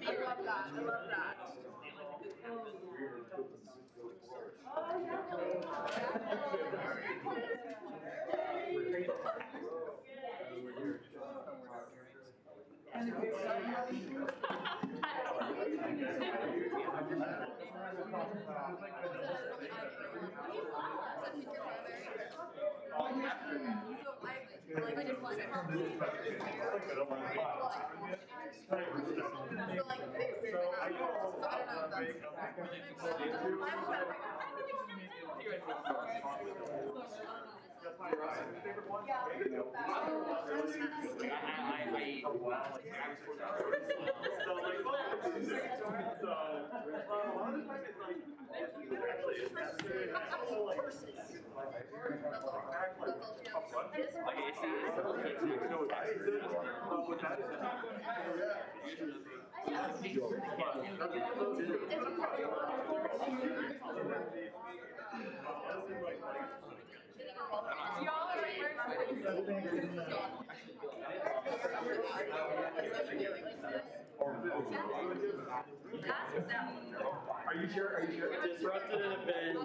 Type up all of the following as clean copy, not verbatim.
love that. I love that. Are you sure? Are you sure? Disrupted an event.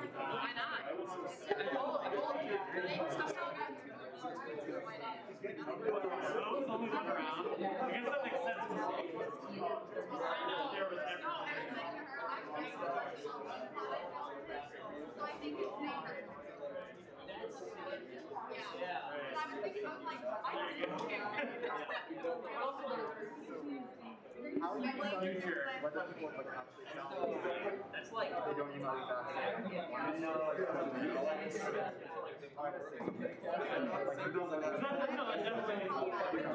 Why not? I guess that makes sense. There was That's like they don't even know that.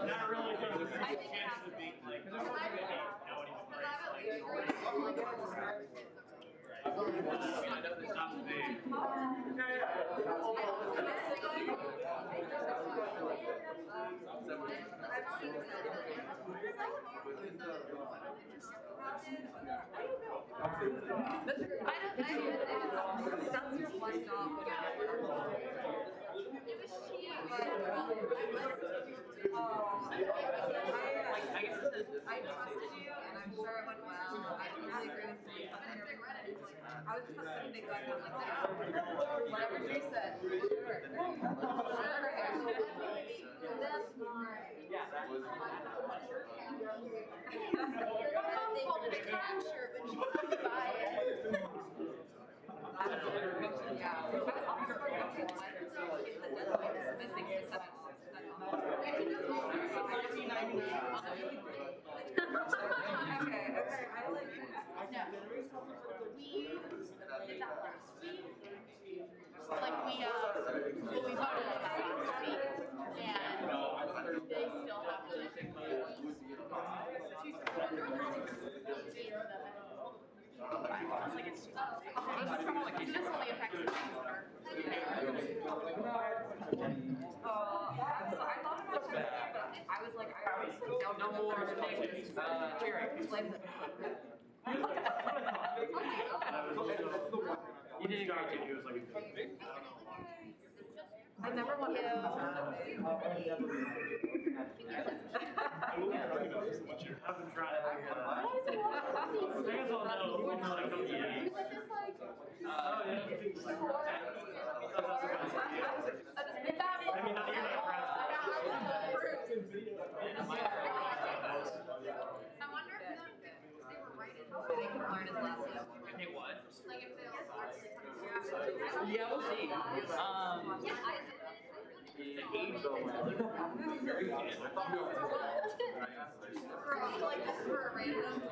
not really a chance to be like I trusted you, and I'm sure it went well. I totally agree with you. I was just assuming exactly like that. Whatever she said. Like we voted on that last week, and they still have to. This only affects the water. I thought it was bad, but I was like, no more cheering. you didn't go to it was like I never want to. I haven't tried it. I guess I'll know like oh yeah. Oh yeah. I mean not you're not Pratt. I wonder if they were right in they can learn his lesson. Hey, what? Like if they all Yeah, we'll see. The age though, very good. for like just for a random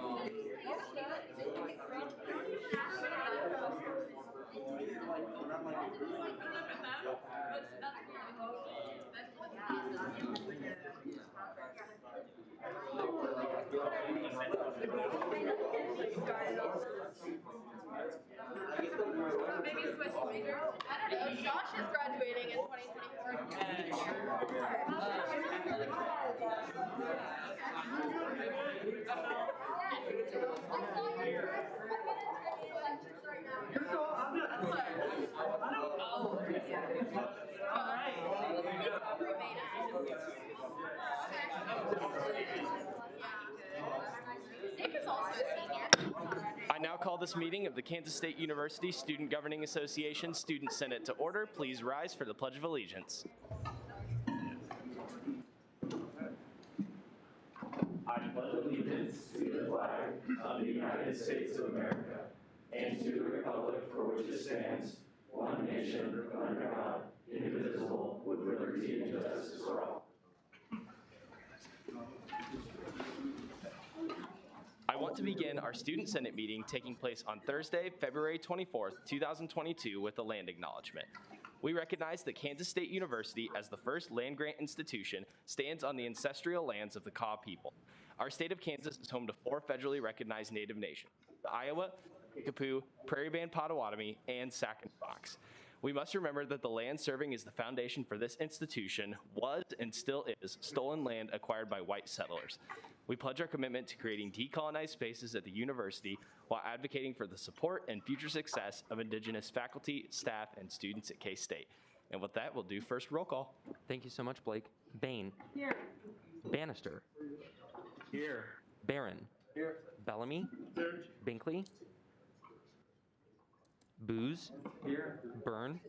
Maybe switch majors? I don't know. Josh is graduating in 2023. I now call this meeting of the Kansas State University Student Governing Association Student Senate to order. Please rise for the Pledge of Allegiance. I pledge allegiance to the flag of the United States of America and to the republic for which it stands, one nation, under God, indivisible, with liberty and justice for all. I want to begin our Student Senate meeting taking place on Thursday, February 24th, 2022 with the Land Acknowledgment. We recognize that Kansas State University, as the first land-grant institution, stands on the ancestral lands of the Kaw people. Our state of Kansas is home to 4 federally recognized Native nations: the Iowa, Kickapoo, Prairie Band Potawatomi, and Sac and Fox. We must remember that the land serving as the foundation for this institution was and still is stolen land acquired by white settlers. We pledge our commitment to creating decolonized spaces at the university while advocating for the support and future success of Indigenous faculty, staff, and students at K-State. And with that, we'll do first roll call. Thank you so much, Blake. Bain. Here. Bannister. Here. Barron. Here. Bellamy. Here. Binkley. Booz. Here. Byrne.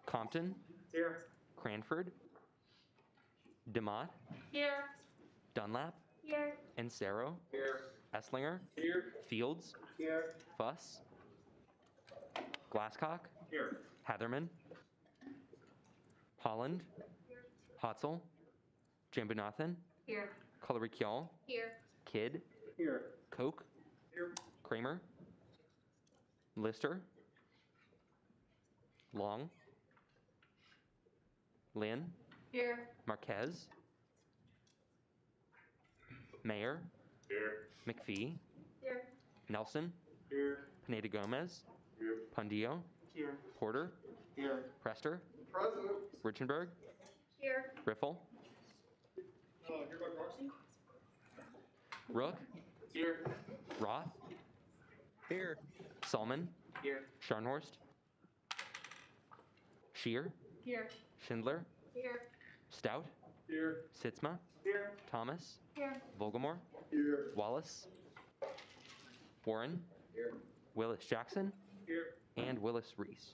Compton. Here. Cranford. DeMott. Here. Dunlap. Here. Encero. Here. Esslinger. Here. Fields. Here. Fuss. Glasscock. Here. Hatherman. Holland. Hotzel. Jambunathan. Here. Colorikial. Here. Kidd. Here. Koch. Here. Kramer. Lister. Long. Lynn. Here. Marquez. Mayer. Here. McPhee. Here. Nelson. Here. Pineda Gomez. Here. Pundio. Here. Porter. Here. Prester. President. Richenberg. Here. Riffle. Here by proxy? Rook. Here. Roth. Here. Salmon. Here. Scharnhorst. Shear. Here. Schindler. Here. Stout. Here. Sitzma. Here. Thomas. Here. Vogelmore. Here. Wallace. Warren. Here. Willis Jackson. Here. And Willis Reese.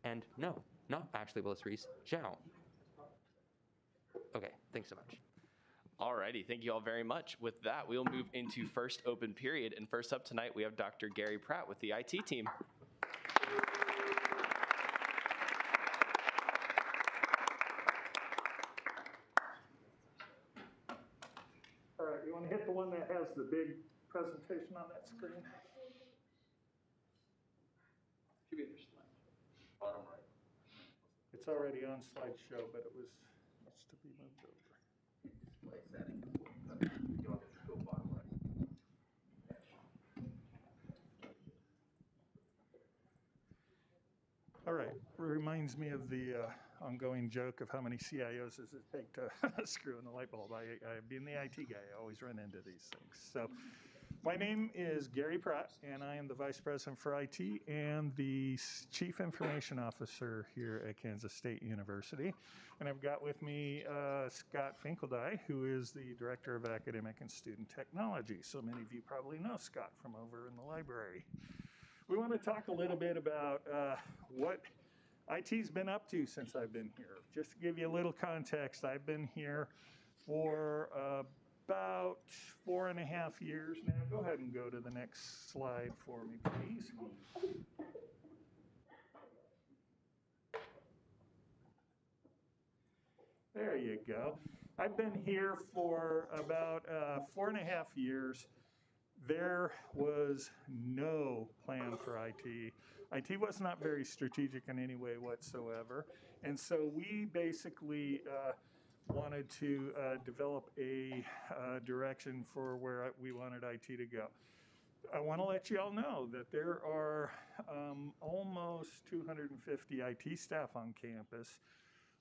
And no, not actually Willis Reese. Zhao. Okay, thanks so much. Alrighty, thank you all very much. With that, we'll move into first open period. And first up tonight, we have Dr. Gary Pratt with the IT team. All right, you want to hit the one that has the big presentation on that screen? Should be in your slide. Bottom right. It's already on slideshow, but it was, needs to be moved over. Display setting. You want it to go bottom right. All right, reminds me of the ongoing joke of how many CIOs does it take to screw in the light bulb. Being the IT guy, I always run into these things. So my name is Gary Pratt, and I am the Vice President for IT and the Chief Information Officer here at Kansas State University. And I've got with me Scott Finkeldye, who is the Director of Academic and Student Technology. So many of you probably know Scott from over in the library. We want to talk a little bit about what IT's been up to since I've been here. Just to give you a little context, I've been here for about 4.5 years now. Go ahead and go to the next slide for me, please. There you go. I've been here for about 4.5 years. there was no plan for IT. IT was not very strategic in any way whatsoever. And so we basically wanted to develop a direction for where we wanted IT to go. I want to let you all know that there are almost 250 IT staff on campus.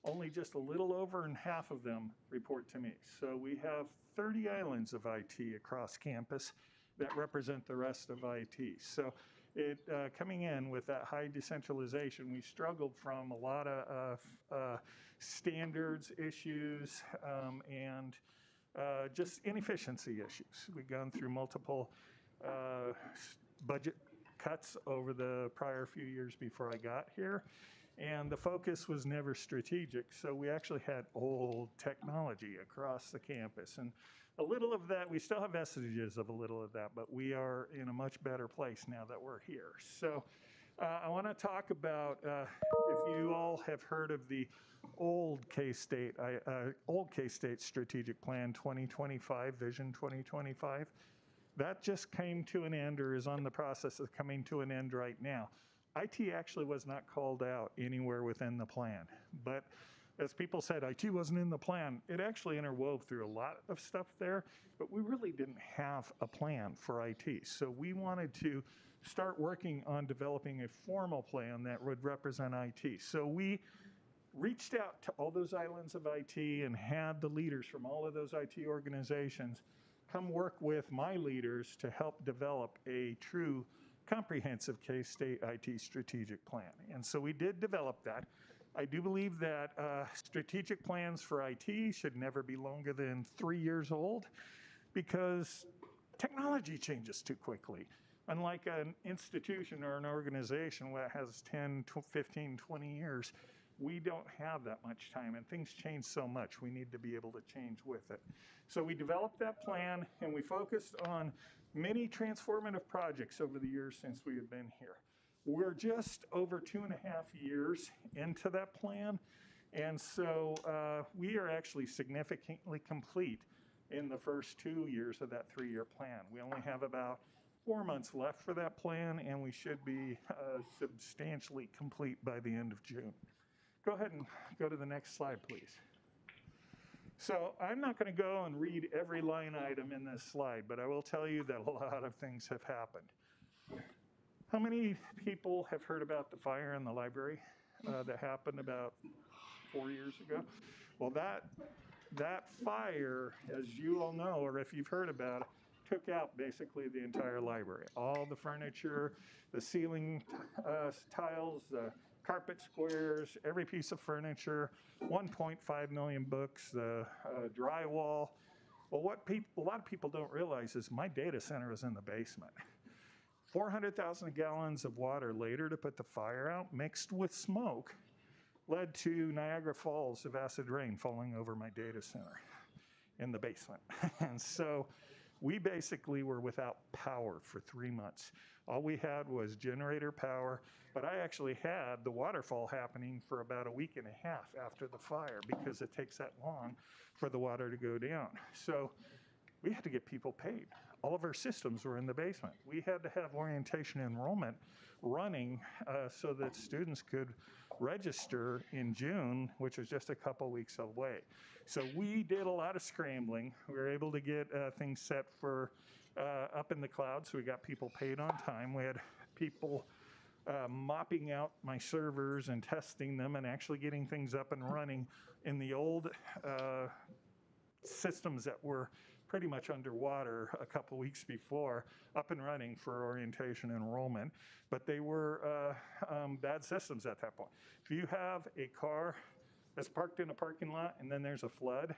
Only just a little over and half of them report to me. So we have 30 islands of IT across campus that represent the rest of IT. So it coming in with that high decentralization, we struggled from a lot of standards issues and just inefficiency issues. We've gone through multiple budget cuts over the prior few years before I got here, and the focus was never strategic. So we actually had old technology across the campus, and a little of that, we still have vestiges of a little of that, but we are in a much better place now that we're here. So I want to talk about, if you all have heard of the old K-State Strategic Plan 2025, Vision 2025, that just came to an end or is on the process of coming to an end right now. IT actually was not called out anywhere within the plan, but as people said, IT wasn't in the plan. It actually interwove through a lot of stuff there, but we really didn't have a plan for IT. So we wanted to start working on developing a formal plan that would represent IT. So we reached out to all those islands of IT and had the leaders from all of those IT organizations come work with my leaders to help develop a true comprehensive K-State IT strategic plan. And so we did develop that. I do believe that strategic plans for IT should never be longer than 3 years old because technology changes too quickly. Unlike an institution or an organization that has 10, 15, 20 years, we don't have that much time, and things change so much. We need to be able to change with it. So we developed that plan, and we focused on many transformative projects over the years since we have been here. We're just over 2.5 years into that plan, and so we are actually significantly complete in the first 2 years of that 3-year plan. We only have about 4 months left for that plan, and we should be substantially complete by the end of June. Go ahead and go to the next slide, please. So I'm not going to go and read every line item in this slide, but I will tell you that a lot of things have happened. How many people have heard about the fire in the library that happened about 4 years ago? Well, that fire, as you all know, or if you've heard about it, took out basically the entire library. All the furniture, the ceiling tiles, the carpet squares, every piece of furniture, 1.5 million books, the drywall. Well, what a lot of people don't realize is my data center is in the basement. 400,000 gallons of water later to put the fire out, mixed with smoke, led to Niagara Falls of acid rain falling over my data center in the basement. And so we basically were without power for 3 months. All we had was generator power, but I actually had the waterfall happening for about a week and a half after the fire because it takes that long for the water to go down. So we had to get people paid. All of our systems were in the basement. We had to have orientation enrollment running so that students could register in June, which was just a couple weeks away. So we did a lot of scrambling. We were able to get things set for up in the cloud, so we got people paid on time. We had people mopping out my servers and testing them and actually getting things up and running in the old systems that were pretty much underwater a couple weeks before, up and running for orientation enrollment. But they were bad systems at that point. If you have a car that's parked in a parking lot and then there's a flood,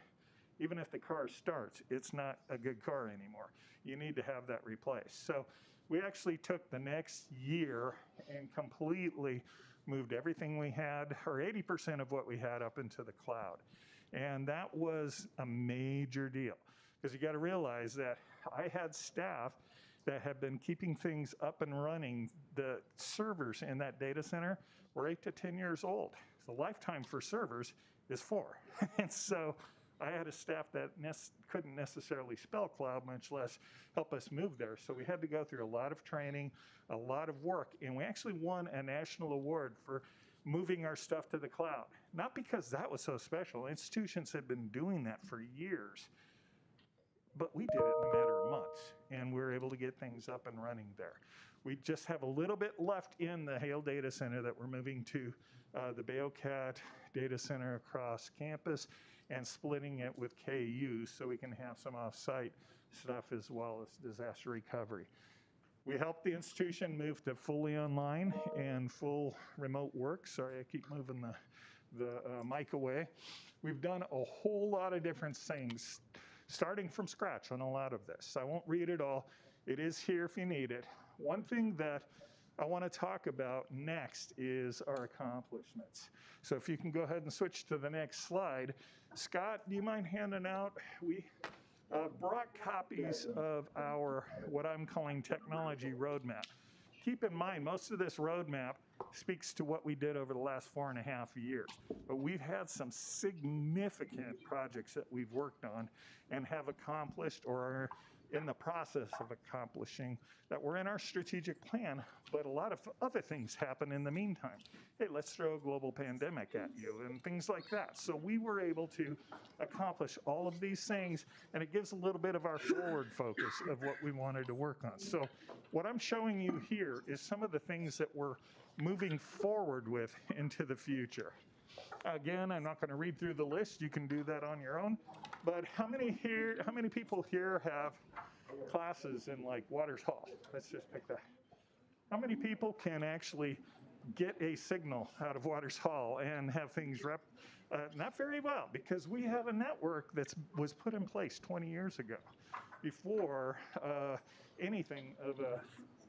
even if the car starts, it's not a good car anymore. You need to have that replaced. So we actually took the next year and completely moved everything we had, or 80% of what we had, up into the cloud. And that was a major deal. Because you got to realize that I had staff that have been keeping things up and running. The servers in that data center were 8 to 10 years old. The lifetime for servers is 4. And so I had a staff that couldn't necessarily spell cloud, much less help us move there. So we had to go through a lot of training, a lot of work, and we actually won a national award for moving our stuff to the cloud. Not because that was so special. Institutions had been doing that for years, but we did it in a matter of months, and we were able to get things up and running there. We just have a little bit left in the Hale Data Center that we're moving to the Beocat Data Center across campus and splitting it with KU so we can have some off-site stuff as well as disaster recovery. We helped the institution move to fully online and full remote work. Sorry, I keep moving the mic away. We've done a whole lot of different things, starting from scratch on a lot of this. I won't read it all. It is here if you need it. One thing that I want to talk about next is our accomplishments. So if you can go ahead and switch to the next slide. Scott, do you mind handing out? We brought copies of our, what I'm calling technology roadmap. Keep in mind, most of this roadmap speaks to what we did over the last 4.5 years. But we've had some significant projects that we've worked on and have accomplished or are in the process of accomplishing that were in our strategic plan, but a lot of other things happen in the meantime. Hey, let's throw a global pandemic at you and things like that. So we were able to accomplish all of these things, and it gives a little bit of our forward focus of what we wanted to work on. So what I'm showing you here is some of the things that we're moving forward with into the future. Again, I'm not going to read through the list. You can do that on your own. But how many people here have classes in like Waters Hall? Let's just pick that. How many people can actually get a signal out of Waters Hall and have things not very well, because we have a network that was put in place 20 years ago, before anything of a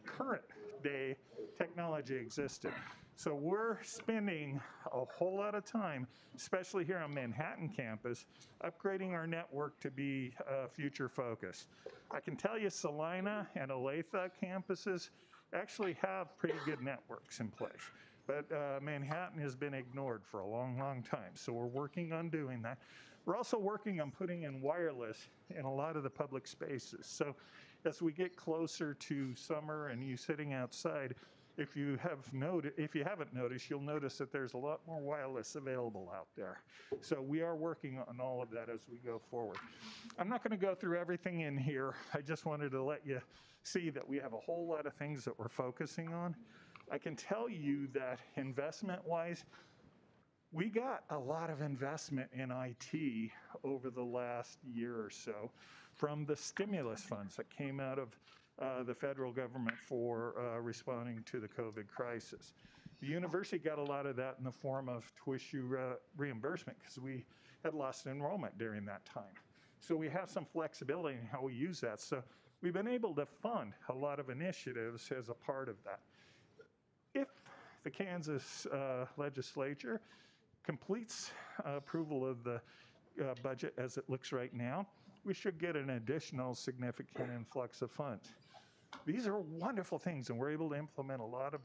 current day technology existed. So we're spending a whole lot of time, especially here on Manhattan campus, upgrading our network to be future focused. I can tell you Salina and Olathe campuses actually have pretty good networks in place. But Manhattan has been ignored for a long, long time. So we're working on doing that. We're also working on putting in wireless in a lot of the public spaces. So as we get closer to summer and you sitting outside, if you haven't noticed, you'll notice that there's a lot more wireless available out there. So we are working on all of that as we go forward. I'm not going to go through everything in here. I just wanted to let you see that we have a whole lot of things that we're focusing on. I can tell you that investment-wise, we got a lot of investment in IT over the last year or so from the stimulus funds that came out of the federal government for responding to the COVID crisis. The university got a lot of that in the form of tuition reimbursement because we had lost enrollment during that time. So we have some flexibility in how we use that. So we've been able to fund a lot of initiatives as a part of that. If the Kansas legislature completes approval of the budget as it looks right now, we should get an additional significant influx of funds. These are wonderful things, and we're able to implement a lot of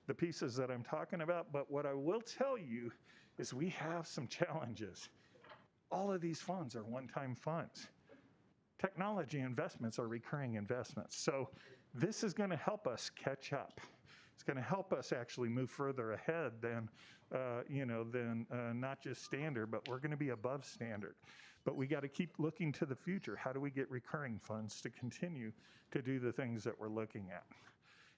the pieces that I'm talking about, but what I will tell you is we have some challenges. All of these funds are one-time funds. Technology investments are recurring investments, so this is going to help us catch up. It's going to help us actually move further ahead than not just standard, but we're going to be above standard. But we got to keep looking to the future. How do we get recurring funds to continue to do the things that we're looking at?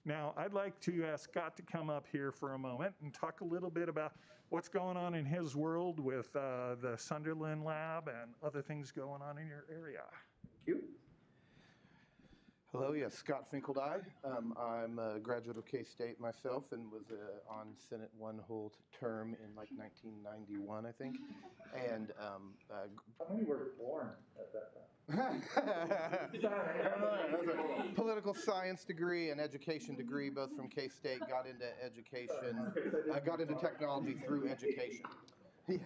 Now, I'd like to ask Scott to come up here for a moment and talk a little bit about what's going on in his world with the Sunderland Lab and other things going on in your area. Thank you. Hello, yes, Scott Finkeldye. I'm a graduate of K-State myself and was on Senate one whole term in like 1991, I think. And How many were born at that time? Political science degree and education degree, both from K-State. Got into education. I got into technology through education. Yeah.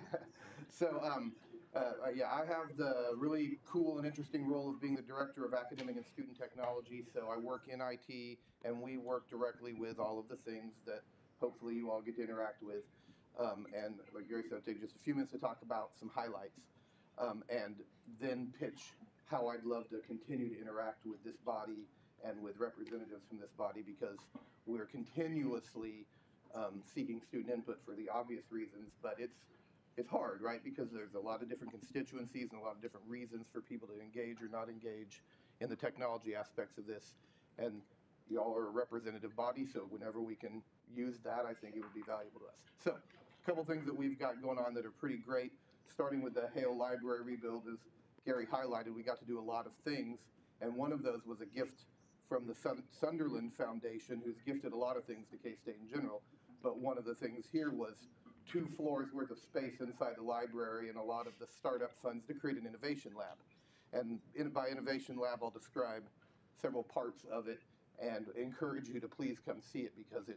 So. I have the really cool and interesting role of being the Director of Academic and Student Technology. So I work in IT, and we work directly with all of the things that hopefully you all get to interact with. And like Gary said, I'll take just a few minutes to talk about some highlights. and then pitch how I'd love to continue to interact with this body and with representatives from this body, because we're continuously seeking student input for the obvious reasons, but it's hard, right? Because there's a lot of different constituencies and a lot of different reasons for people to engage or not engage in the technology aspects of this. And y'all are a representative body, so whenever we can use that, I think it would be valuable to us. So, a couple things that we've got going on that are pretty great, starting with the Hale Library rebuild. As Gary highlighted, we got to do a lot of things, and one of those was a gift from the Sunderland Foundation, who's gifted a lot of things to K-State in general, but one of the things here was 2 floors worth of space inside the library and a lot of the startup funds to create an innovation lab. And by innovation lab, I'll describe several parts of it and encourage you to please come see it, because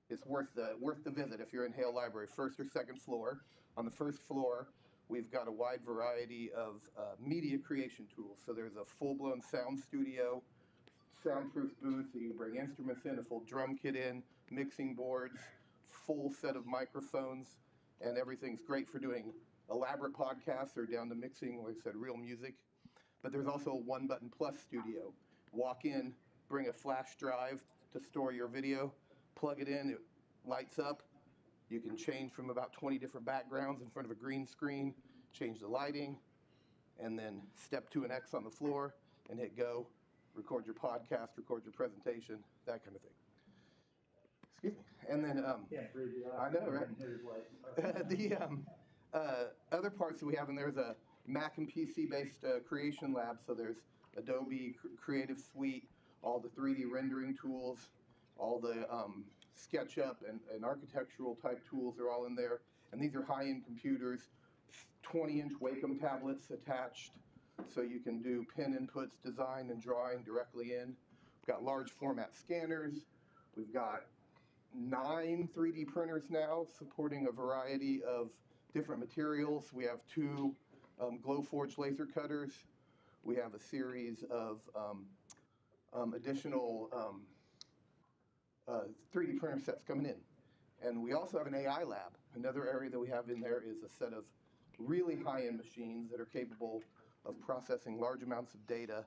it's worth the visit if you're in Hale Library, 1st or 2nd floor. On the 1st floor, we've got a wide variety of media creation tools. So there's a full-blown sound studio, soundproof booth, so you can bring instruments in, a full drum kit in, mixing boards, full set of microphones, and everything's great for doing elaborate podcasts or down to mixing, like I said, real music. But there's also a 1-button plus studio. Walk in, bring a flash drive to store your video, plug it in, it lights up. You can change from about 20 different backgrounds in front of a green screen, change the lighting, and then step to an X on the floor and hit go, record your podcast, record your presentation, that kind of thing. Excuse me. And then, I know, right? The other parts that we have in there is a Mac and PC-based creation lab. So there's Adobe Creative Suite, all the 3D rendering tools, all the SketchUp and architectural type tools are all in there. And these are high-end computers, 20-inch Wacom tablets attached, so you can do pen inputs, design and drawing directly in. We've got large format scanners. We've got 9 3D printers now supporting a variety of different materials. We have 2 Glowforge laser cutters. We have a series of additional 3D printer sets coming in. And we also have an AI lab. Another area that we have in there is a set of really high-end machines that are capable of processing large amounts of data,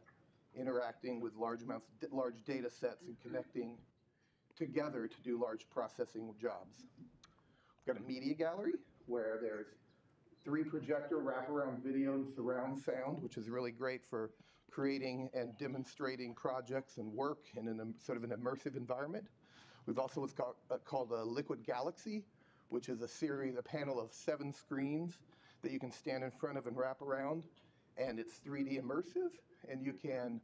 interacting with large data sets, and connecting together to do large processing jobs. We've got a media gallery where there's 3 projector wraparound video and surround sound, which is really great for creating and demonstrating projects and work in sort of an immersive environment. We've also what's called a Liquid Galaxy, which is a panel of 7 screens that you can stand in front of and wrap around, and it's 3D immersive, and you can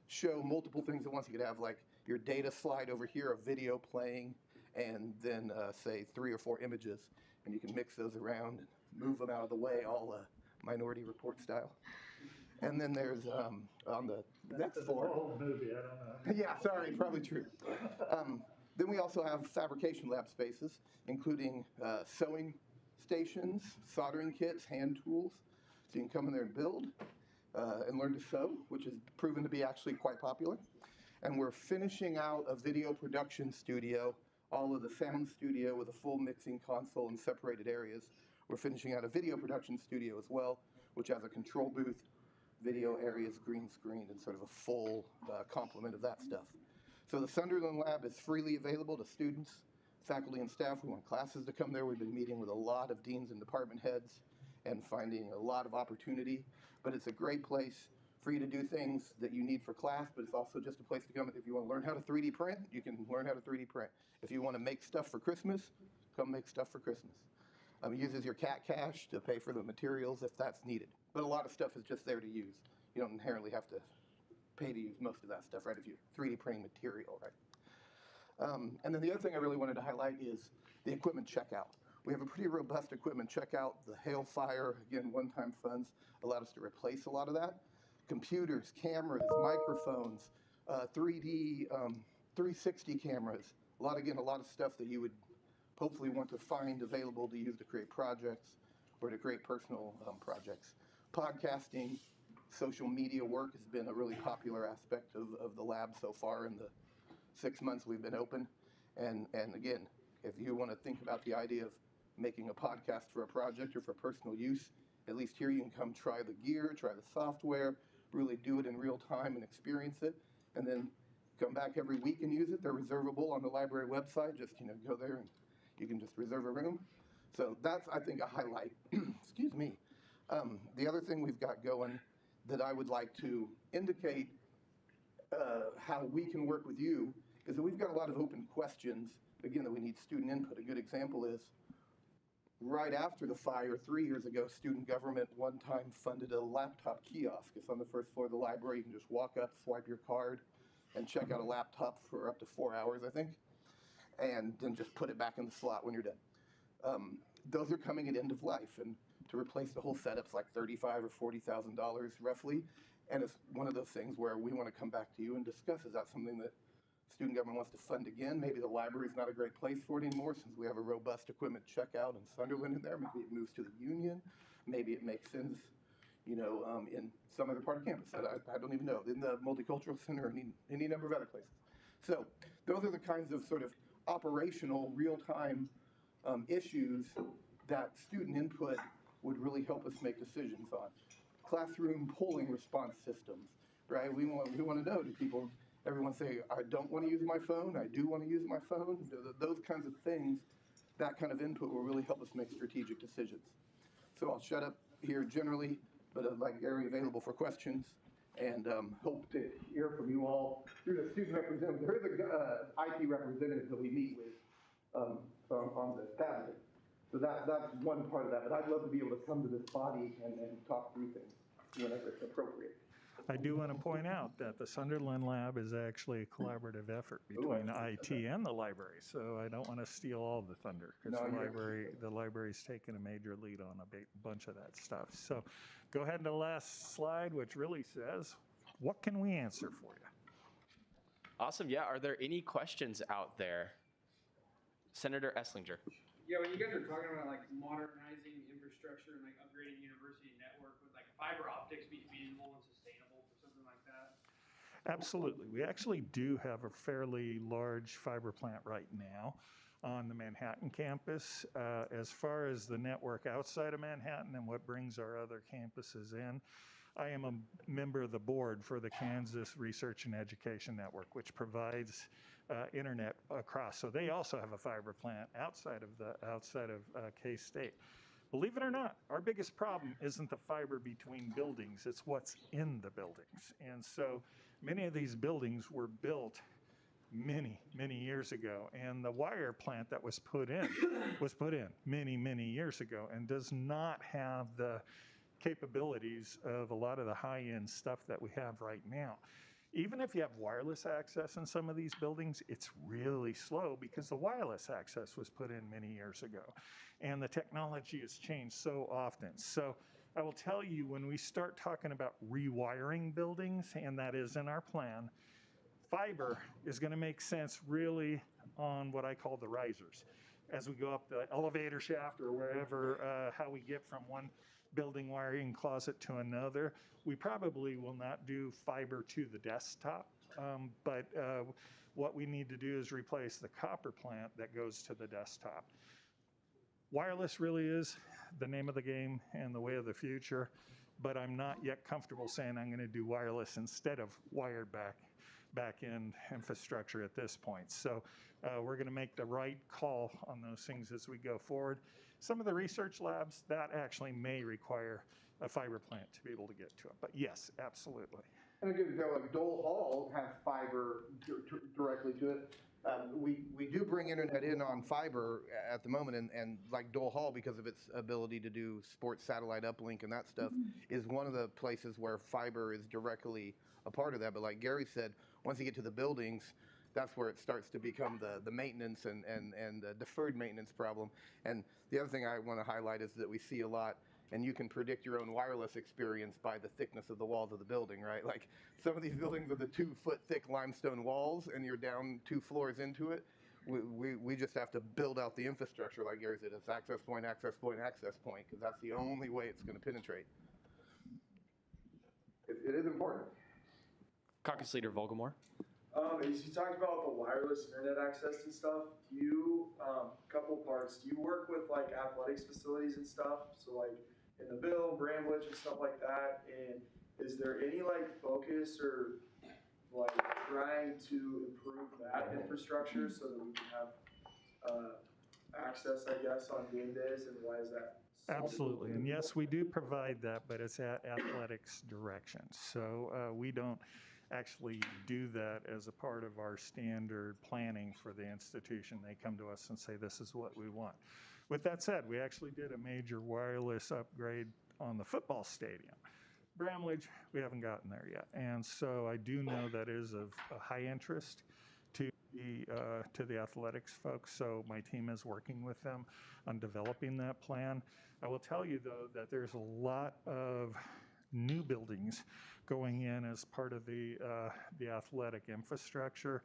show multiple things at once. You could have like your data slide over here, a video playing, and then say 3 or 4 images, and you can mix those around and move them out of the way, all Minority Report style. And then there's on the next floor. That's an old movie, I don't know. Yeah, sorry, probably true. Then we also have Fabrication Lab Spaces, including sewing stations, soldering kits, hand tools. So you can come in there and build and learn to sew, which has proven to be actually quite popular. And we're finishing out a video production studio, all of the sound studio with a full mixing console in separated areas. We're finishing out a video production studio as well, which has a control booth, video areas, green screen, and sort of a full complement of that stuff. So the Sunderland Lab is freely available to students, faculty, and staff. We want classes to come there. We've been meeting with a lot of deans and department heads and finding a lot of opportunity. But it's a great place for you to do things that you need for class, but it's also just a place to come. If you want to learn how to 3D print, you can learn how to 3D print. If you want to make stuff for Christmas, come make stuff for Christmas. It uses your cat cash to pay for the materials if that's needed. But a lot of stuff is just there to use. You don't inherently have to pay to use most of that stuff, right, if you're 3D printing material, right? And then the other thing I really wanted to highlight is the equipment checkout. We have a pretty robust equipment checkout. The Hail Fire, again, one-time funds allowed us to replace a lot of that. Computers, cameras, microphones, 3D 360 cameras. A lot of stuff that you would hopefully want to find available to use to create projects or to create personal projects. Podcasting, social media work has been a really popular aspect of the lab so far in the 6 months we've been open. And again, if you want to think about the idea of making a podcast for a project or for personal use, At least here you can come try the gear, try the software, really do it in real time and experience it, and then come back every week and use it. They're reservable on the library website. Just, go there and you can just reserve a room. So that's, I think, a highlight. Excuse me. The other thing we've got going that I would like to indicate how we can work with you is that we've got a lot of open questions, again, that we need student input. A good example is right after the fire 3 years ago, student government one time funded a laptop kiosk. It's on the first floor of the library. You can just walk up, swipe your card, and check out a laptop for up to 4 hours, I think, and then just put it back in the slot when you're done. Those are coming at end of life, and to replace the whole setup's like $35,000 or $40,000 roughly. And it's one of those things where we want to come back to you and discuss, is that something that student government wants to fund again? Maybe the library's not a great place for it anymore since we have a robust equipment checkout in Sunderland in there. Maybe it moves to the Union. Maybe it makes sense, in some other part of campus. I don't even know, in the Multicultural Center or any number of other places. So those are the kinds of sort of operational, real-time issues that student input would really help us make decisions on. Classroom polling response systems, right? We want to know, do people, everyone say, I don't want to use my phone, I do want to use my phone? Those kinds of things, that kind of input will really help us make strategic decisions. So I'll shut up here generally, but I'd like Gary available for questions, and hope to hear from you all through the student representative. There is a IT representative that we meet with on the tablet. So that's one part of that, but I'd love to be able to come to this body and talk through things whenever it's appropriate. I do want to point out that the Sunderland Lab is actually a collaborative effort between IT and the library, so I don't want to steal all the thunder, because the library's taken a major lead on a bunch of that stuff. So go ahead to the last slide, which really says, what can we answer for you? Awesome. Yeah. Are there any questions out there? Senator Esslinger. Yeah, when you guys are talking about like modernizing infrastructure and like upgrading university network, would like fiber optics be feasible and sustainable for something like that? Absolutely. We actually do have a fairly large fiber plant right now on the Manhattan campus. As far as the network outside of Manhattan and what brings our other campuses in, I am a member of the board for the Kansas Research and Education Network, which provides internet across. So they also have a fiber plant outside of K-State. Believe it or not, our biggest problem isn't the fiber between buildings, it's what's in the buildings. And so many of these buildings were built many, many years ago, and the wire plant that was put in many, many years ago, and does not have the capabilities of a lot of the high-end stuff that we have right now. Even if you have wireless access in some of these buildings, it's really slow because the wireless access was put in many years ago. And the technology has changed so often. So I will tell you, when we start talking about rewiring buildings, and that is in our plan, fiber is going to make sense really on what I call the risers. As we go up the elevator shaft or wherever, how we get from one building wiring closet to another, we probably will not do fiber to the desktop, but what we need to do is replace the copper plant that goes to the desktop. Wireless really is the name of the game and the way of the future, but I'm not yet comfortable saying I'm going to do wireless instead of wired back-end infrastructure at this point. So we're going to make the right call on those things as we go forward. Some of the research labs, that actually may require a fiber plant to be able to get to it. But yes, absolutely. And again, like Dole Hall has fiber directly to it. We do bring internet in on fiber at the moment, and like Dole Hall, because of its ability to do sports satellite uplink and that stuff, is one of the places where fiber is directly a part of that. But like Gary said, once you get to the buildings, that's where it starts to become the maintenance and the deferred maintenance problem. And the other thing I want to highlight is that we see a lot, and you can predict your own wireless experience by the thickness of the walls of the building, right? Like some of these buildings are the 2-foot thick limestone walls, and you're down 2 floors into it. We just have to build out the infrastructure, like Gary said. It's access point, access point, access point, because that's the only way it's going to penetrate. It is important. Caucus Leader Vogelmore. As you talked about the wireless internet access and stuff, do you, couple parts, do you work with like athletics facilities and stuff? So like in the bill, Bramblage and stuff like that. And is there any like focus or like trying to improve that infrastructure so that we can have access, I guess, on game days? And why is that? Absolutely. And yes, we do provide that, but it's at athletics direction. So we don't actually do that as a part of our standard planning for the institution. They come to us and say, this is what we want. With that said, we actually did a major wireless upgrade on the football stadium. Bramlage, we haven't gotten there yet. And so I do know that is of a high interest to the athletics folks. So my team is working with them on developing that plan. I will tell you, though, that there's a lot of new buildings going in as part of the athletic infrastructure.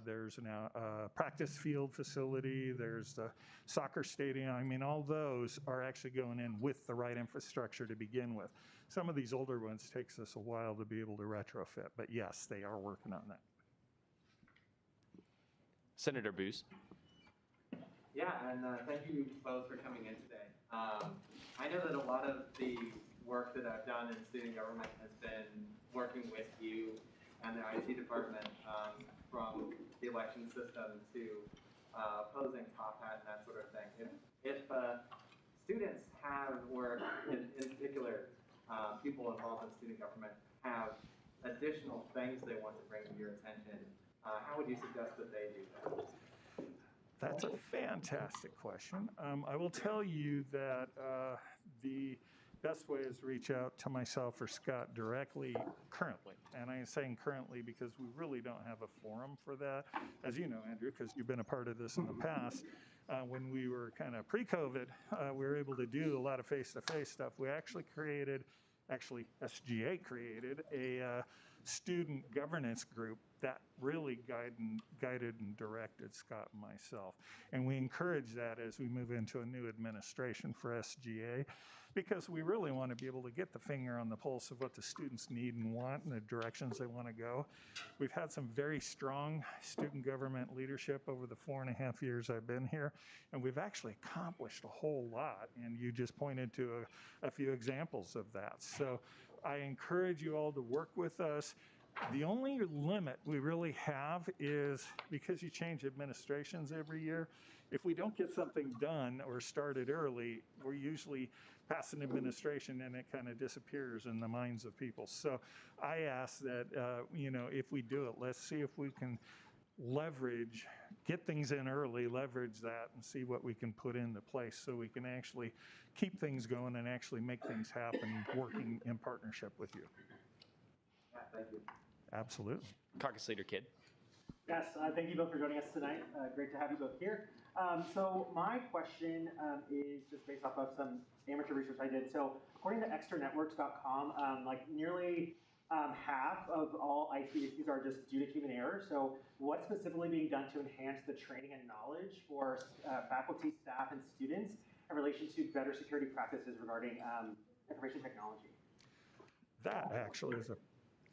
There's now a practice field facility. There's the soccer stadium. I mean, all those are actually going in with the right infrastructure to begin with. Some of these older ones takes us a while to be able to retrofit, but yes, they are working on that. Senator Booz. Yeah, and thank you both for coming in today. I know that a lot of the work that I've done in student government has been working with you and the IT department, from the election system to opposing Top Hat and that sort of thing. If students have, or in particular, people involved in student government have additional things they want to bring to your attention, how would you suggest that they do that? That's a fantastic question. I will tell you that the best way is to reach out to myself or Scott directly currently. And I'm saying currently because we really don't have a forum for that. As you know, Andrew, because you've been a part of this in the past, when we were kind of pre-COVID, we were able to do a lot of face-to-face stuff. We actually SGA created a student governance group that really guided and directed Scott and myself. And we encourage that as we move into a new administration for SGA, because we really want to be able to get the finger on the pulse of what the students need and want and the directions they want to go. We've had some very strong student government leadership over the 4.5 years I've been here, and we've actually accomplished a whole lot, and you just pointed to a few examples of that. So I encourage you all to work with us. The only limit we really have is because you change administrations every year. If we don't get something done or started early, we're usually past an administration and it kind of disappears in the minds of people. So I ask that, if we do it, let's see if we can get things in early, leverage that, and see what we can put into place so we can actually keep things going and actually make things happen working in partnership with you. Yeah, thank you. Absolutely. Caucus Leader Kidd. Yes, thank you both for joining us tonight. Great to have you both here. So my question is just based off of some amateur research I did. So according to extranetworks.com, nearly half of all IT issues are just due to human error. So what's specifically being done to enhance the training and knowledge for faculty, staff, and students in relation to better security practices regarding information technology? That actually is an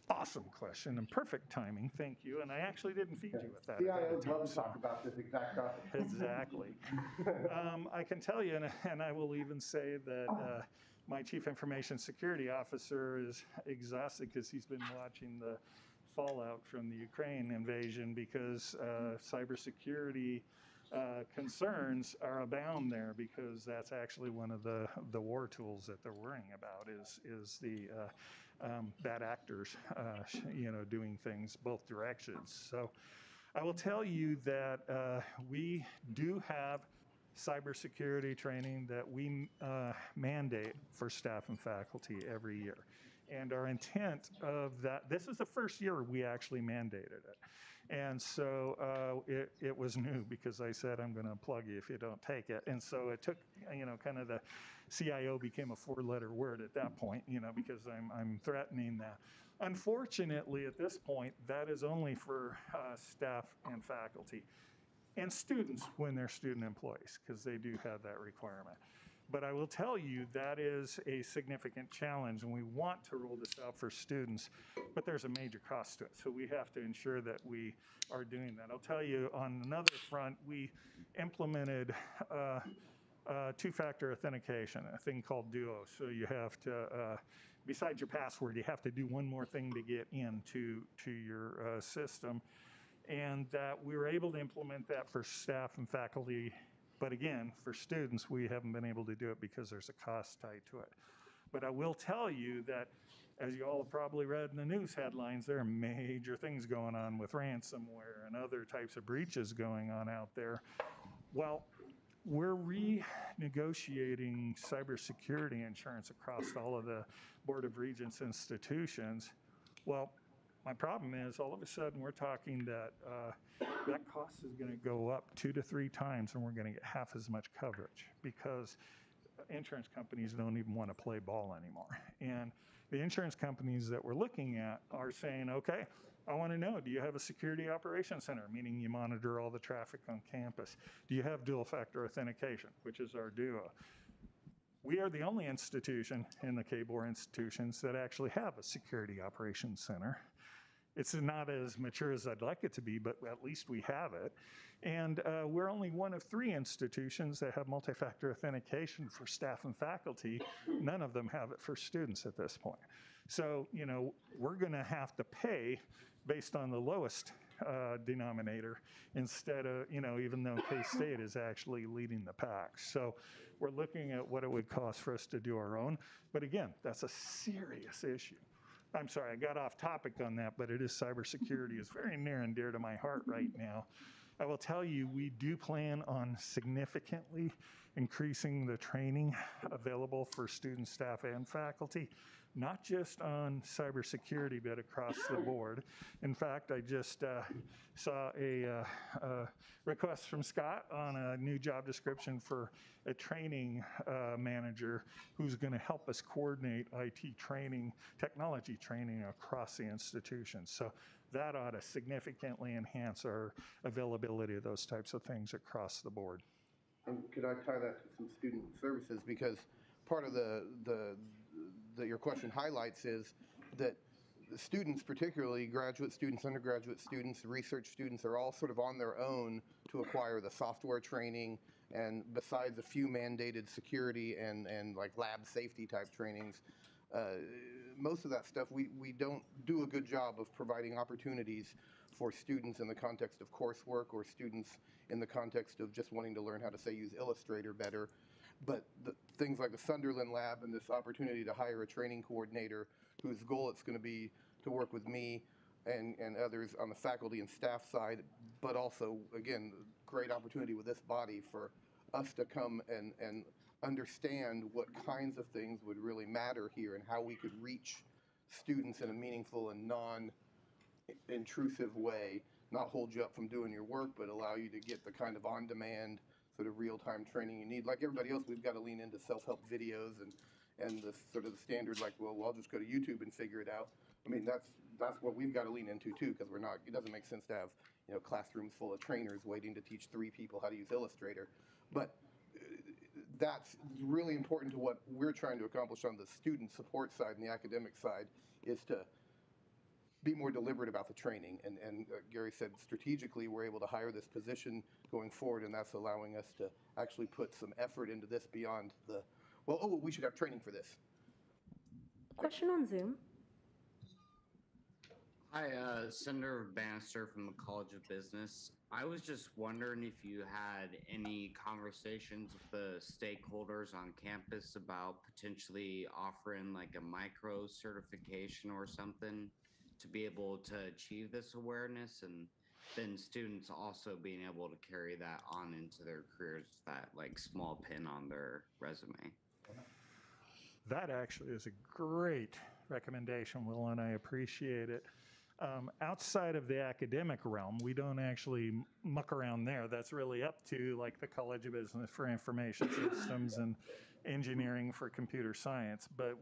awesome question and perfect timing. Thank you. And I actually didn't feed you with that. CIOs love to talk about this exact topic. Exactly. I can tell you, and I will even say that my Chief Information Security Officer is exhausted because he's been watching the fallout from the Ukraine invasion, because cybersecurity concerns are abound there, because that's actually one of the war tools that they're worrying about is the bad actors, doing things both directions. So I will tell you that we do have cybersecurity training that we mandate for staff and faculty every year. And our intent of that, this is the first year we actually mandated it. And so it was new, because I said, I'm going to plug you if you don't take it. And so it took, kind of the CIO became a 4-letter word at that point, because I'm threatening that. Unfortunately, at this point, that is only for staff and faculty. And students when they're student employees, because they do have that requirement. But I will tell you that is a significant challenge, and we want to roll this out for students, but there's a major cost to it. So we have to ensure that we are doing that. I'll tell you, on another front, we implemented two-factor authentication, a thing called Duo. So you have to, besides your password, you have to do one more thing to get into your system. And that we were able to implement that for staff and faculty. But again, for students, we haven't been able to do it because there's a cost tied to it. But I will tell you that, as you all have probably read in the news headlines, there are major things going on with ransomware and other types of breaches going on out there. Well, we're renegotiating cybersecurity insurance across all of the Board of Regents institutions. Well, my problem is all of a sudden we're talking that that cost is going to go up 2 to 3 times, and we're going to get half as much coverage because insurance companies don't even want to play ball anymore. And the insurance companies that we're looking at are saying, okay, I want to know, do you have a security operations center, meaning you monitor all the traffic on campus? Do you have dual factor authentication, which is our Duo? We are the only institution in the KBOR institutions that actually have a security operations center. It's not as mature as I'd like it to be, but at least we have it. And we're only one of 3 institutions that have multi-factor authentication for staff and faculty. None of them have it for students at this point. So, you know, we're going to have to pay based on the lowest denominator instead of, you know, even though K-State is actually leading the pack. So we're looking at what it would cost for us to do our own. But again, that's a serious issue. I'm sorry, I got off topic on that, but it is cybersecurity is very near and dear to my heart right now. I will tell you, we do plan on significantly increasing the training available for students, staff, and faculty, not just on cybersecurity, but across the board. In fact, I just saw a request from Scott on a new job description for a training manager who's going to help us coordinate IT training, technology training across the institution. So that ought to significantly enhance our availability of those types of things across the board. And could I tie that to some student services? Because part of that your question highlights is that the students, particularly graduate students, undergraduate students, research students, are all sort of on their own to acquire the software training, and besides a few mandated security and like lab safety type trainings, most of that stuff we don't do a good job of providing opportunities for students in the context of coursework or students in the context of just wanting to learn how to, say, use Illustrator better. But the things like the Sunderland Lab and this opportunity to hire a training coordinator whose goal it's going to be to work with me and others on the faculty and staff side, but also, again, great opportunity with this body for us to come and understand what kinds of things would really matter here and how we could reach students in a meaningful and non-intrusive way, not hold you up from doing your work, but allow you to get the kind of on-demand sort of real-time training you need. Like everybody else, we've got to lean into self-help videos and the sort of the standard, like, well, I'll just go to YouTube and figure it out. I mean, that's what we've got to lean into too, because it doesn't make sense to have, you know, classrooms full of trainers waiting to teach 3 people how to use Illustrator. But that's really important to what we're trying to accomplish on the student support side and the academic side, is to be more deliberate about the training. And Gary said strategically we're able to hire this position going forward, and that's allowing us to actually put some effort into this beyond the, well, oh, we should have training for this. Question on Zoom. Hi, Senator Bannister from the College of Business. I was just wondering if you had any conversations with the stakeholders on campus about potentially offering like a micro certification or something to be able to achieve this awareness, and then students also being able to carry that on into their careers, that like small pin on their resume. That actually is a great recommendation, Will, and I appreciate it. Outside of the academic realm, we don't actually muck around there. That's really up to like the College of Business for Information Systems and engineering for computer science. But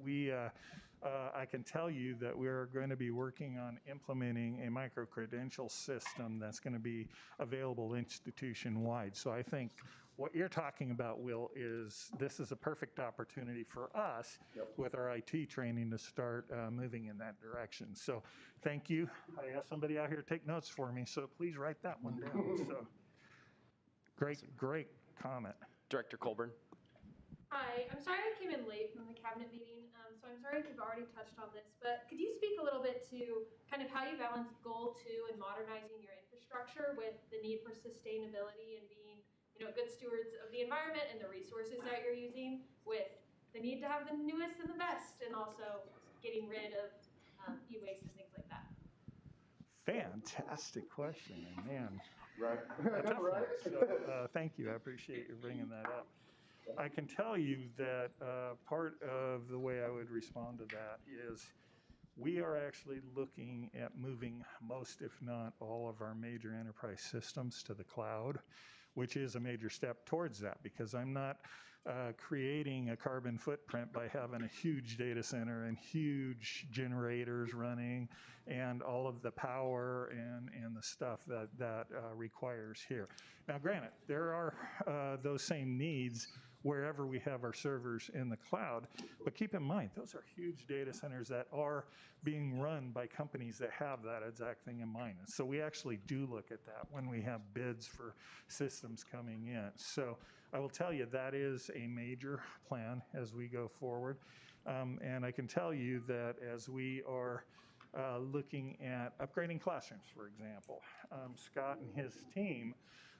I can tell you that we're going to be working on implementing a micro-credential system that's going to be available institution-wide. So I think what you're talking about, Will, is this is a perfect opportunity for us with our IT training to start moving in that direction. So thank you. I asked somebody out here to take notes for me, so please write that one down. So great comment. Director Colburn. Hi, I'm sorry I came in late from the cabinet meeting, so I'm sorry if you've already touched on this, but could you speak a little bit to kind of how you balance goal 2 and modernizing your infrastructure with the need for sustainability and being, good stewards of the environment and the resources that you're using, with the need to have the newest and the best, and also getting rid of e-waste and things like that? Fantastic question, and man, Right. a tough Right. one. So, thank you. I appreciate you bringing that up. I can tell you that part of the way I would respond to that is we are actually looking at moving most, if not all, of our major enterprise systems to the cloud, which is a major step towards that, because I'm not creating a carbon footprint by having a huge data center and huge generators running and all of the power and the stuff that requires here. Now, granted, there are those same needs wherever we have our servers in the cloud, but keep in mind, those are huge data centers that are being run by companies that have that exact thing in mind. And so we actually do look at that when we have bids for systems coming in. So I will tell you that is a major plan as we go forward. And I can tell you that as we are looking at upgrading classrooms, for example, Scott and his team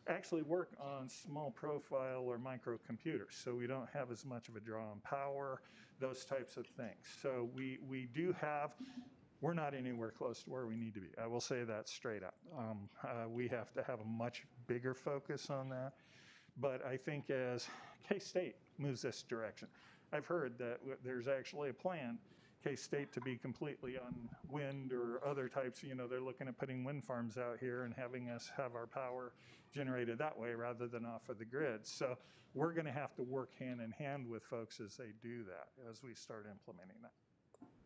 actually work on small profile or microcomputers, so we don't have as much of a draw on power, those types of things. So we do have, we're not anywhere close to where we need to be. I will say that straight up. We have to have a much bigger focus on that. But I think as K-State moves this direction, I've heard that there's actually a plan K-State to be completely on wind or other types. They're looking at putting wind farms out here and having us have our power generated that way rather than off of the grid. So we're going to have to work hand in hand with folks as they do that, as we start implementing that.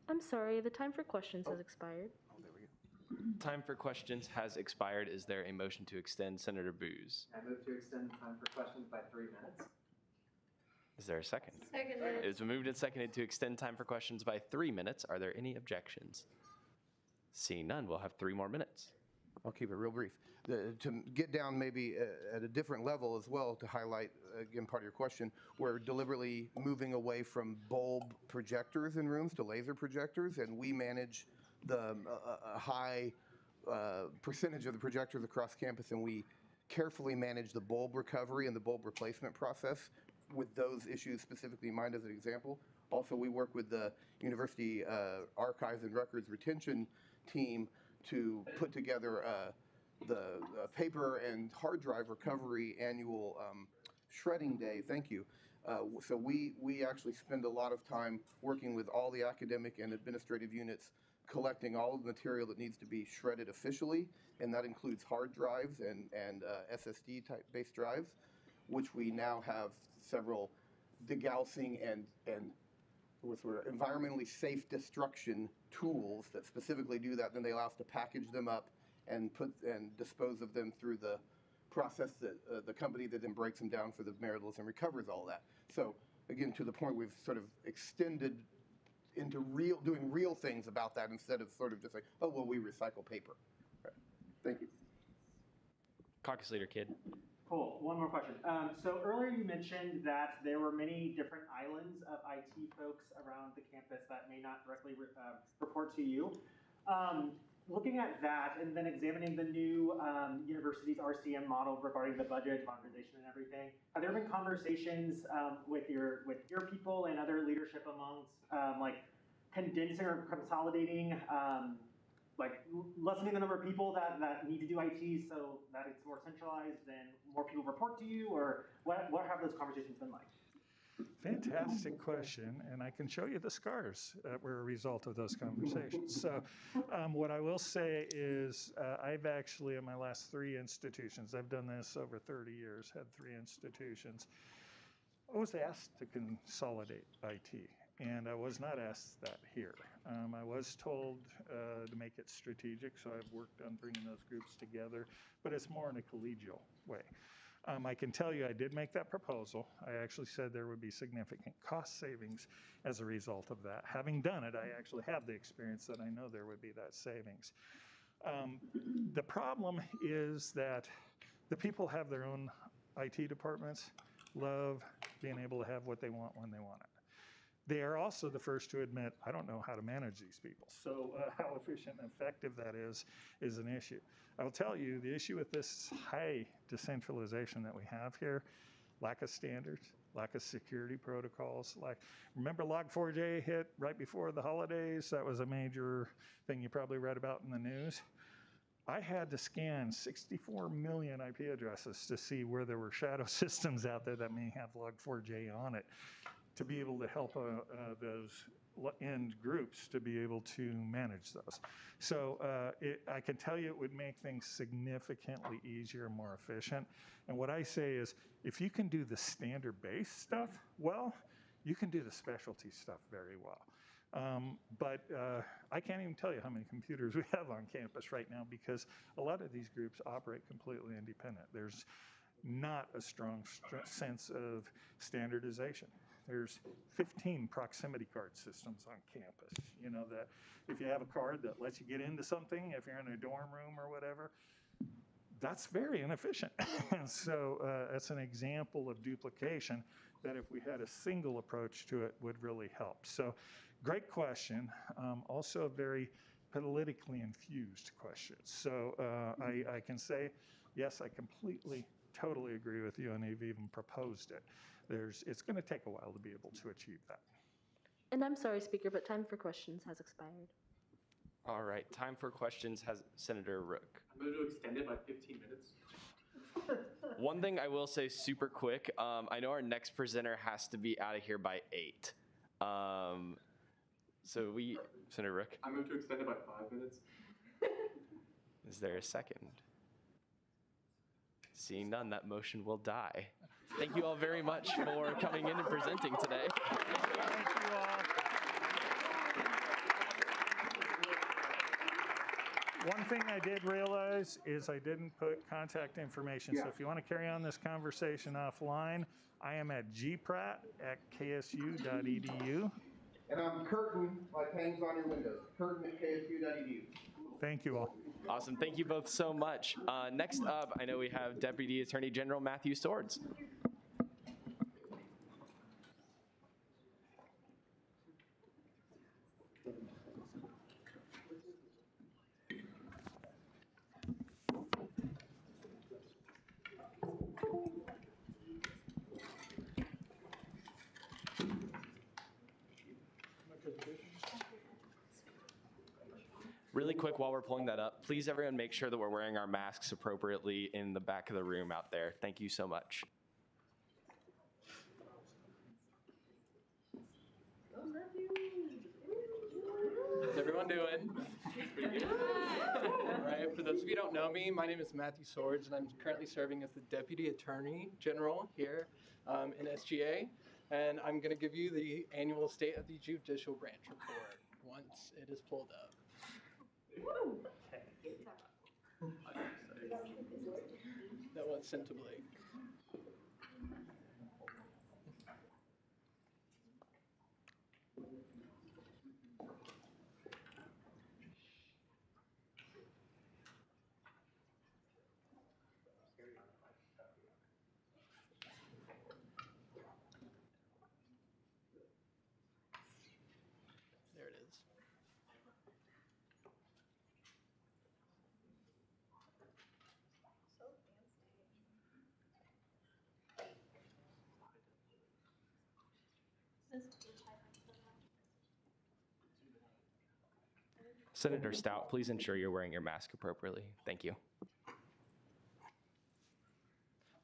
I'm sorry, the time for questions has expired. Oh, there we go. Time for questions has expired. Is there a motion to extend Senator Booz? I move to extend the time for questions by 3 minutes. Is there a second? Seconded. It has been moved and seconded to extend time for questions by 3 minutes. Are there any objections? Seeing none, we'll have 3 more minutes. I'll keep it real brief. To get down maybe at a different level as well, to highlight, again, part of your question, we're deliberately moving away from bulb projectors in rooms to laser projectors, and we manage a high percentage of the projectors across campus, and we carefully manage the bulb recovery and the bulb replacement process with those issues specifically in mind as an example. Also, we work with the University Archives and Records Retention team to put together the paper and hard drive recovery annual shredding day. Thank you. So we actually spend a lot of time working with all the academic and administrative units, collecting all of the material that needs to be shredded officially, and that includes hard drives and SSD type based drives, which we now have several degaussing and with environmentally safe destruction tools that specifically do that. Then they allow us to package them up and dispose of them through the process that the company that then breaks them down for the marital and recovers all that. So again, to the point, we've sort of extended into doing real things about that instead of sort of just like, oh, well, we recycle paper. Right. Thank you. Caucus Leader Kidd. Cool. One more question. So earlier you mentioned that there were many different islands of IT folks around the campus that may not directly report to you. Looking at that and then examining the new university's RCM model regarding the budget, modernization, and everything, have there been conversations with your people and other leadership amongst like condensing or consolidating, like lessening the number of people that need to do IT so that it's more centralized and more people report to you, or what have those conversations been like? Fantastic question, and I can show you the scars that were a result of those conversations. So what I will say is I've actually, in my last 3 institutions, I've done this over 30 years, had 3 institutions, I was asked to consolidate IT, and I was not asked that here. I was told to make it strategic, so I've worked on bringing those groups together, but it's more in a collegial way. I can tell you I did make that proposal. I actually said there would be significant cost savings as a result of that. Having done it, I actually have the experience that I know there would be that savings. The problem is that the people have their own IT departments, love being able to have what they want when they want it. They are also the first to admit, I don't know how to manage these people. So how efficient and effective that is an issue. I will tell you, the issue with this high decentralization that we have here, lack of standards, lack of security protocols. Remember Log4j hit right before the holidays? That was a major thing you probably read about in the news. I had to scan 64 million IP addresses to see where there were shadow systems out there that may have Log4j on it, to be able to help those end groups to be able to manage those. So I can tell you it would make things significantly easier, more efficient. And what I say is, if you can do the standard-based stuff well, you can do the specialty stuff very well. But I can't even tell you how many computers we have on campus right now, because a lot of these groups operate completely independent. There's not a strong sense of standardization. There's 15 proximity card systems on campus. You know, that if you have a card that lets you get into something, if you're in a dorm room or whatever, that's very inefficient. And so that's an example of duplication that if we had a single approach to it would really help. So great question. Also a very politically infused question. So I can say, yes, I completely, totally agree with you, and they've even proposed it. It's going to take a while to be able to achieve that. And I'm sorry, Speaker, but time for questions has expired. All right, time for questions has Senator Rook. I'm going to extend it by 15 minutes. One thing I will say super quick, I know our next presenter has to be out of here by 8. Senator Rook. I'm going to extend it by 5 minutes. Is there a second? Seeing none, that motion will die. Thank you all very much for coming in and presenting today. Thank you all. One thing I did realize is I didn't put contact information. So if you want to carry on this conversation offline, I am at gpratt@ksu.edu. And I'm Curtin, like hangs on your windows. Curtin@ksu.edu. Thank you all. Awesome. Thank you both so much. Next up, I know we have Deputy Attorney General Matthew Swords. Really quick, while we're pulling that up, please everyone make sure that we're wearing our masks appropriately in the back of the room out there. Thank you so much. How's everyone doing? Pretty good. All right, for those of you who don't know me, my name is Matthew Swords, and I'm currently serving as the Deputy Attorney General here in SGA. And I'm going to give you the annual State of the Judicial Branch report once it is pulled up. That was sent to Blake. There it is. Senator Stout, please ensure you're wearing your mask appropriately. Thank you.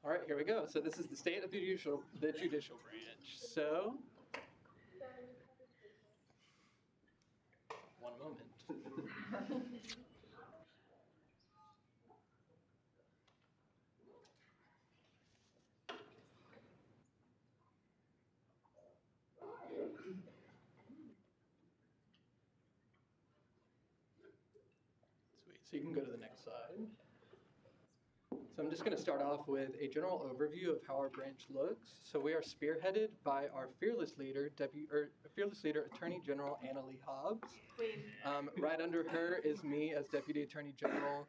All right, here we go. So this is the State of the Judicial Branch. So, one moment. Sweet, so you can go to the next slide. So I'm just going to start off with a general overview of how our branch looks. So we are spearheaded by our fearless leader, Attorney General Anna Lee Hobbs. Right under her is me as Deputy Attorney General.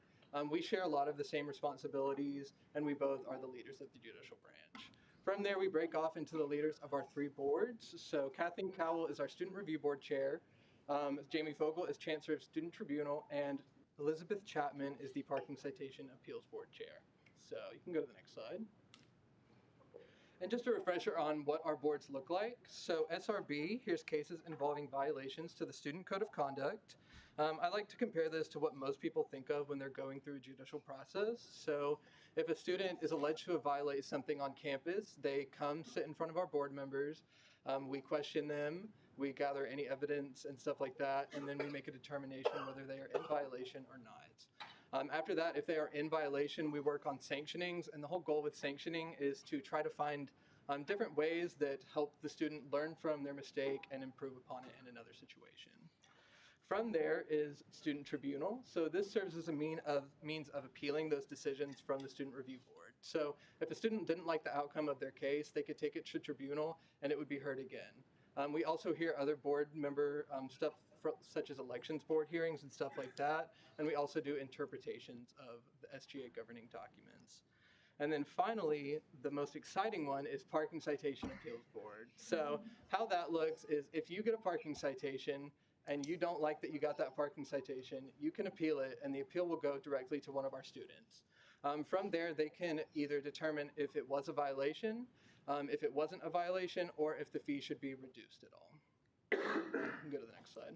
We share a lot of the same responsibilities, and we both are the leaders of the Judicial Branch. From there, we break off into the leaders of our 3 boards. So Kathleen Cowell is our Student Review Board Chair, Jamie Vogel is Chancellor of Student Tribunal, and Elizabeth Chapman is the Parking Citation Appeals Board Chair. So you can go to the next slide. And just a refresher on what our boards look like. So SRB hears cases involving violations to the Student Code of Conduct. I like to compare this to what most people think of when they're going through a judicial process. So if a student is alleged to have violated something on campus, they come sit in front of our board members. We question them, we gather any evidence and stuff like that, and then we make a determination whether they are in violation or not. After that, if they are in violation, we work on sanctionings, and the whole goal with sanctioning is to try to find different ways that help the student learn from their mistake and improve upon it in another situation. From there is Student Tribunal. So this serves as a means of appealing those decisions from the Student Review Board. So if a student didn't like the outcome of their case, they could take it to Tribunal and it would be heard again. We also hear other board member stuff such as elections board hearings and stuff like that. And we also do interpretations of the SGA governing documents. And then finally, the most exciting one is Parking Citation Appeals Board. So how that looks is if you get a parking citation and you don't like that you got that parking citation, you can appeal it, and the appeal will go directly to one of our students. From there, they can either determine if it was a violation, if it wasn't a violation, or if the fee should be reduced at all. You can go to the next slide.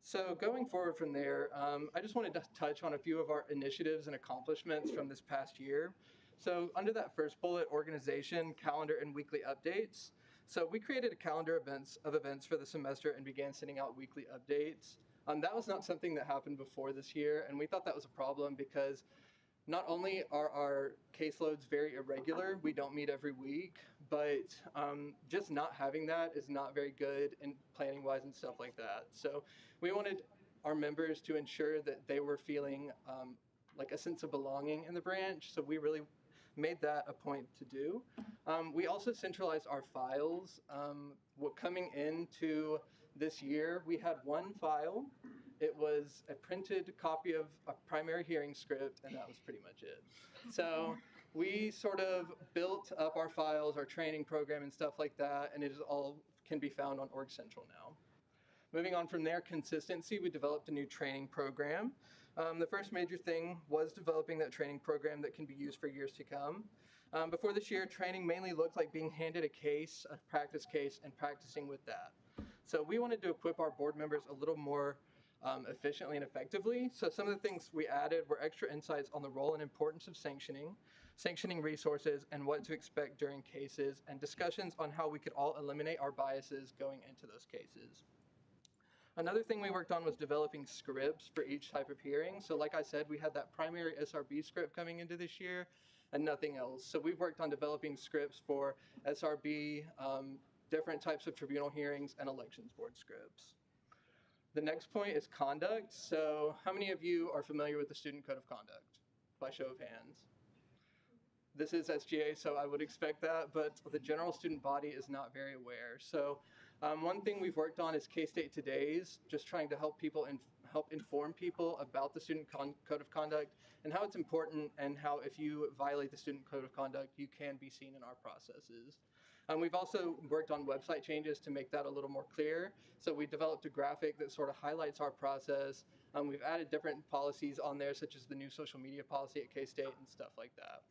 So going forward from there, I just wanted to touch on a few of our initiatives and accomplishments from this past year. So under that first bullet, organization, calendar, and weekly updates. So we created a calendar of events for the semester and began sending out weekly updates. That was not something that happened before this year, and we thought that was a problem because not only are our caseloads very irregular, we don't meet every week, but just not having that is not very good in planning-wise and stuff like that. So we wanted our members to ensure that they were feeling like a sense of belonging in the branch, so we really made that a point to do. We also centralized our files. Coming into this year, we had one file. It was a printed copy of a primary hearing script, and that was pretty much it. So we sort of built up our files, our training program, and stuff like that, and it is all can be found on Org Central now. Moving on from there, consistency, we developed a new training program. The first major thing was developing that training program that can be used for years to come. Before this year, training mainly looked like being handed a case, a practice case, and practicing with that. So we wanted to equip our board members a little more efficiently and effectively. So some of the things we added were extra insights on the role and importance of sanctioning resources, and what to expect during cases, and discussions on how we could all eliminate our biases going into those cases. Another thing we worked on was developing scripts for each type of hearing. So like I said, we had that primary SRB script coming into this year and nothing else. So we've worked on developing scripts for SRB, different types of tribunal hearings, and elections board scripts. The next point is conduct. So how many of you are familiar with the Student Code of Conduct? By show of hands. This is SGA, so I would expect that, but the general student body is not very aware. So one thing we've worked on is K-State Today's, just trying to help people help inform people about the Student Code of Conduct and how it's important, and how if you violate the Student Code of Conduct, you can be seen in our processes. We've also worked on website changes to make that a little more clear. So we developed a graphic that sort of highlights our process. We've added different policies on there, such as the new social media policy at K-State and stuff like that.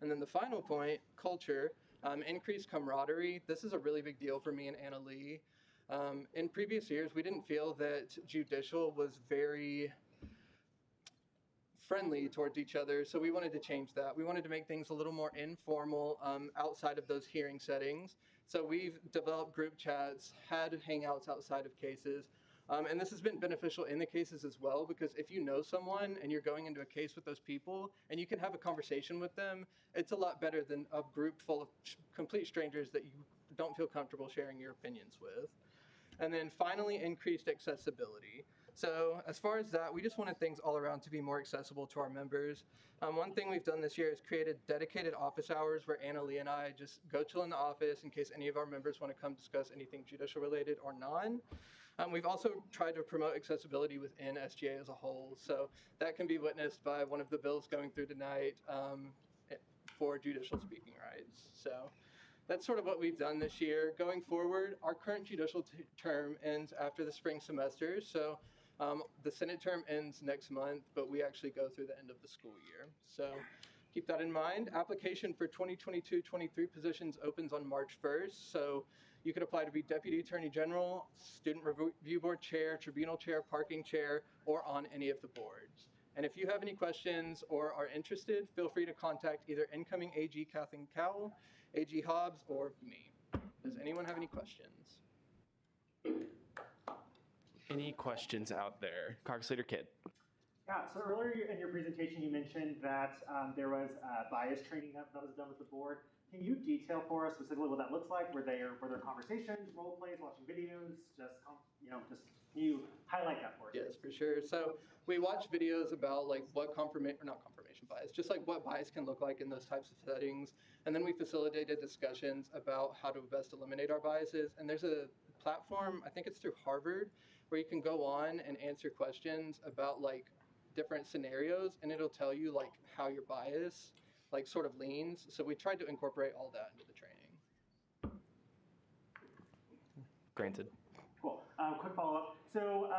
And then the final point, culture, increased camaraderie. This is a really big deal for me and Anna Lee. In previous years, we didn't feel that judicial was very friendly towards each other, so we wanted to change that. We wanted to make things a little more informal outside of those hearing settings. So we've developed group chats, had hangouts outside of cases, and this has been beneficial in the cases as well, because if you know someone and you're going into a case with those people and you can have a conversation with them, it's a lot better than a group full of complete strangers that you don't feel comfortable sharing your opinions with. And then finally, increased accessibility. So as far as that, we just wanted things all around to be more accessible to our members. One thing we've done this year is created dedicated office hours where Anna Lee and I just go chill in the office in case any of our members want to come discuss anything judicial related or non. We've also tried to promote accessibility within SGA as a whole. So that can be witnessed by one of the bills going through tonight. for judicial speaking rights. So that's sort of what we've done this year. Going forward, our current judicial term ends after the spring semester. So the Senate term ends next month, but we actually go through the end of the school year. So keep that in mind. Application for 2022-23 positions opens on March 1st. So you could apply to be Deputy Attorney General, Student Review Board Chair, Tribunal Chair, Parking Chair, or on any of the boards. And if you have any questions or are interested, feel free to contact either incoming AG Kathleen Cowell, AG Hobbs, or me. Does anyone have any questions? Any questions out there? Caucus Leader Kidd. Yeah, so earlier in your presentation, you mentioned that there was bias training that was done with the board. Can you detail for us specifically what that looks like? Were there conversations, role plays, watching videos? Just can you highlight that for us? Yes, for sure. So we watch videos about like what not confirmation bias, just like what bias can look like in those types of settings. And then we facilitated discussions about how to best eliminate our biases. And there's a platform, I think it's through Harvard, where you can go on and answer questions about like different scenarios, and it'll tell you like how your bias like sort of leans. So we tried to incorporate all that into the training. Granted. Cool. Quick follow-up. So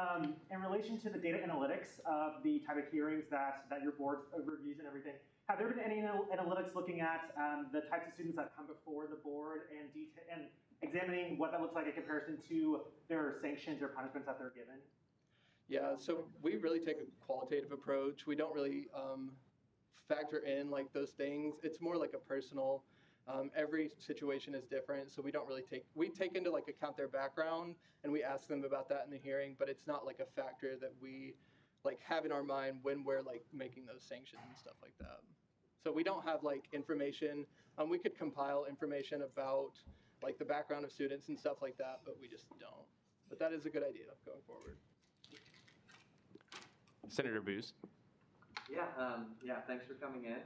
in relation to the data analytics of the type of hearings that your board reviews and everything, have there been any analytics looking at the types of students that come before the board and examining what that looks like in comparison to their sanctions or punishments that they're given? Yeah, so we really take a qualitative approach. We don't really factor in like those things. It's more like a personal, every situation is different. So we don't really we take into like account their background and we ask them about that in the hearing, but it's not like a factor that we like have in our mind when we're like making those sanctions and stuff like that. So we don't have like information, we could compile information about like the background of students and stuff like that, but we just don't. But that is a good idea going forward. Senator Booz. Yeah, thanks for coming in.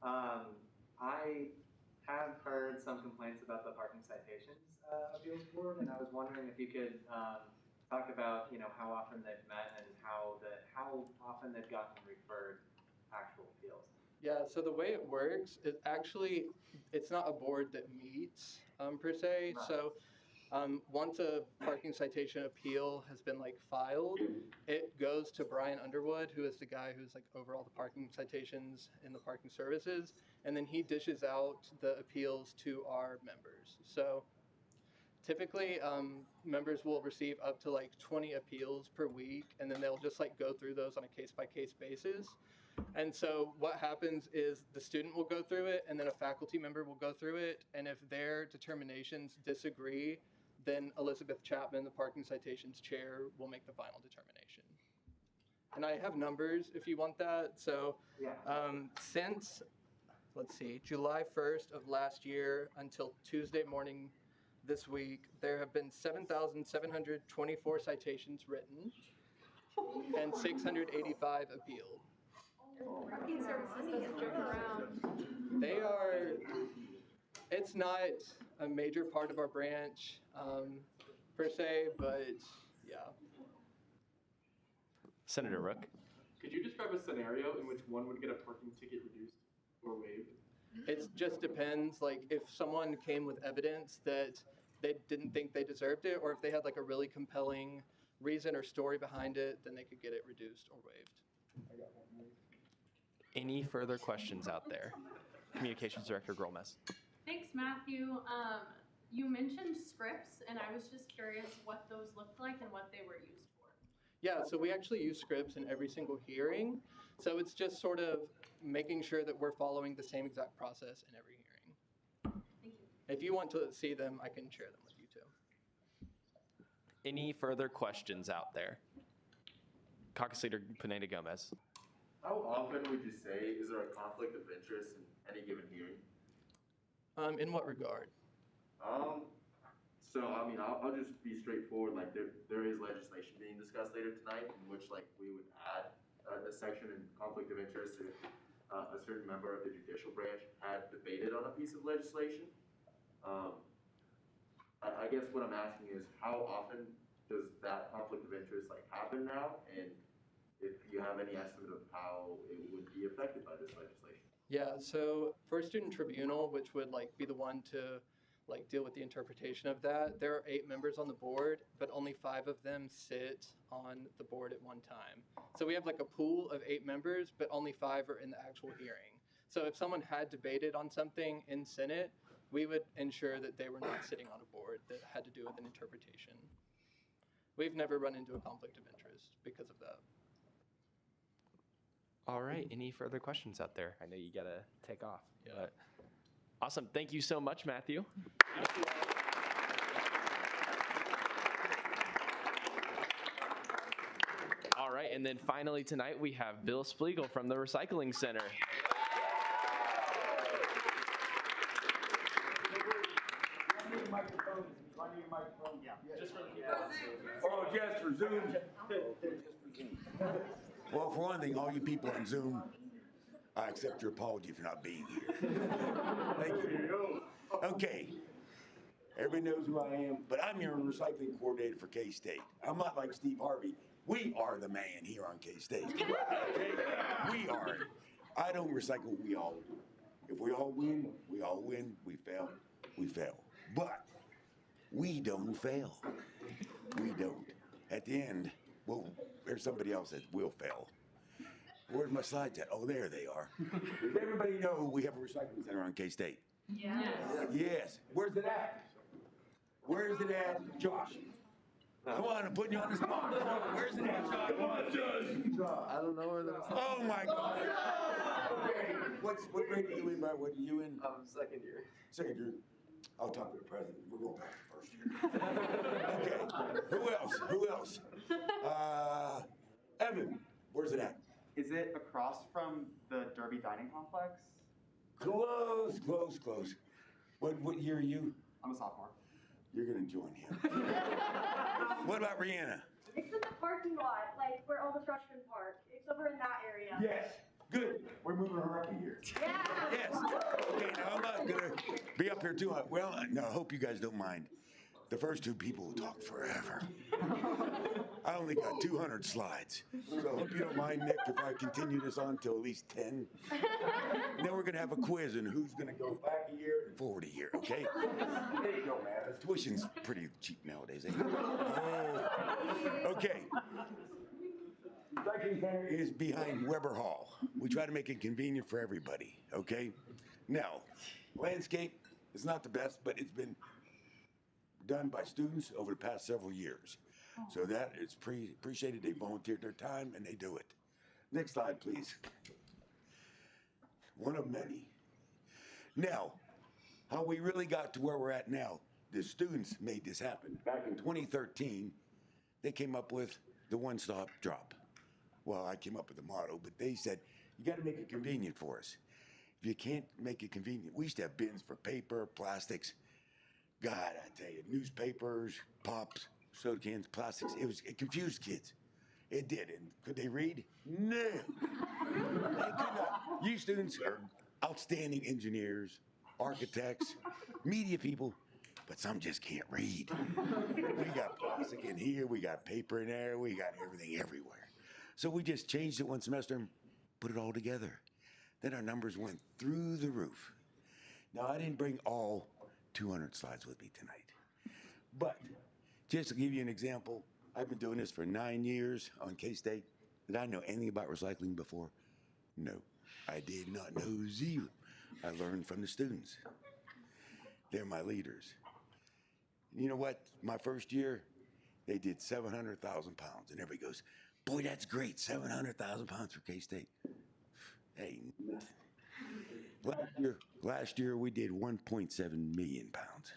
I have heard some complaints about the parking citations appeals board, and I was wondering if you could talk about how often they've met and how often they've gotten referred actual appeals. Yeah, so the way it works is actually it's not a board that meets per se. So once a parking citation appeal has been like filed, it goes to Brian Underwood, who is the guy who's like over all the parking citations in the parking services, and then he dishes out the appeals to our members. So typically members will receive up to like 20 appeals per week, and then they'll just like go through those on a case-by-case basis. And so what happens is the student will go through it, and then a faculty member will go through it, and if their determinations disagree, then Elizabeth Chapman, the parking citations chair, will make the final determination. And I have numbers if you want that. So since, let's see, July 1st of last year until Tuesday morning this week, there have been 7,724 citations written and 685 appealed. Parking services doesn't joke around. They are, it's not a major part of our branch per se, but yeah. Senator Rook. Could you describe a scenario in which one would get a parking ticket reduced or waived? It just depends, like if someone came with evidence that they didn't think they deserved it, or if they had like a really compelling reason or story behind it, then they could get it reduced or waived. Any further questions out there? Communications Director Grolmes. Thanks, Matthew. You mentioned scripts, and I was just curious what those looked like and what they were used for. Yeah, so we actually use scripts in every single hearing. So it's just sort of making sure that we're following the same exact process in every hearing. Thank you. If you want to see them, I can share them with you too. Any further questions out there? Caucus Leader Pineda Gomez. How often would you say is there a conflict of interest in any given hearing? In what regard? So I mean, I'll just be straightforward. Like there is legislation being discussed later tonight in which like we would add a section in conflict of interest if a certain member of the Judicial Branch had debated on a piece of legislation. I guess what I'm asking is how often does that conflict of interest like happen now, and if you have any estimate of how it would be affected by this legislation? Yeah, so for student tribunal, which would like be the one to like deal with the interpretation of that, there are 8 members on the board, but only 5 of them sit on the board at one time. So we have like a pool of 8 members, but only 5 are in the actual hearing. So if someone had debated on something in Senate, we would ensure that they were not sitting on a board that had to do with an interpretation. We've never run into a conflict of interest because of that. All right. Any further questions out there? I know you gotta take off. Yeah. But awesome. Thank you so much, Matthew. All right, and then finally tonight we have Bill Splegel from the Recycling Center. Oh, just for Zoom. Well, for one thing, all you people on Zoom, I accept your apology for not being here. Thank you. Okay. Everybody knows who I am, but I'm your recycling coordinator for K-State. I'm not like Steve Harvey. We are the man here on K-State. Okay? We are. I don't recycle, we all do. If we all win, we all win. We fail, we fail. But we don't fail. We don't. At the end, well, there's somebody else that will fail. Where's my slides at? Oh, there they are. Does everybody know we have a recycling center on K-State? Yes. Yes. Where's it at? Where is it at, Josh? Come on, I'm putting you on the spot. Where's it at, Josh? Come on, Josh. I don't know where that is. Oh my God. Okay. What grade are you in, Brad? What are you in? Second year. Second year. I'll talk to the president. We're going back to first year. Okay. Who else? Who else? Evan, where's it at? Is it across from the Derby Dining Complex? Close, close, close. What year are you? I'm a sophomore. You're gonna join him. What about Rihanna? It's in the parking lot, like where all the freshmen park. It's over in that area. Yes. Good. We're moving her up a year. Yeah. Yes. Okay, now I'm not gonna be up here too much. Well, no, I hope you guys don't mind. The first 2 people will talk forever. I only got 200 slides. So I hope you don't mind, Nick, if I continue this on till at least 10. And then we're gonna have a quiz on who's gonna go back a year and forward a year, okay? There you go, man. Tuition's pretty cheap nowadays, ain't it? Oh. Okay. Recycling center is behind Weber Hall. We try to make it convenient for everybody, okay? Now, landscape is not the best, but it's been done by students over the past several years. So that is appreciated. They volunteered their time and they do it. Next slide, please. One of many. Now, how we really got to where we're at now, the students made this happen. Back in 2013, they came up with the one-stop drop. Well, I came up with the motto, but they said, you got to make it convenient for us. If you can't make it convenient, we used to have bins for paper, plastics. God, I tell you, newspapers, pops, soda cans, plastics, it confused kids. It did. And could they read? No. They could not. You students are outstanding engineers, architects, media people, but some just can't read. We got plastic in here, we got paper in there, we got everything everywhere. So we just changed it one semester and put it all together. Then our numbers went through the roof. Now, I didn't bring all 200 slides with me tonight. But just to give you an example, I've been doing this for 9 years on K-State. Did I know anything about recycling before? No, I did not know zero. I learned from the students. They're my leaders. You know what? My first year, they did 700,000 pounds. And everybody goes, boy, that's great, 700,000 pounds for K-State. Hey, nothing. Last year we did 1.7 million pounds.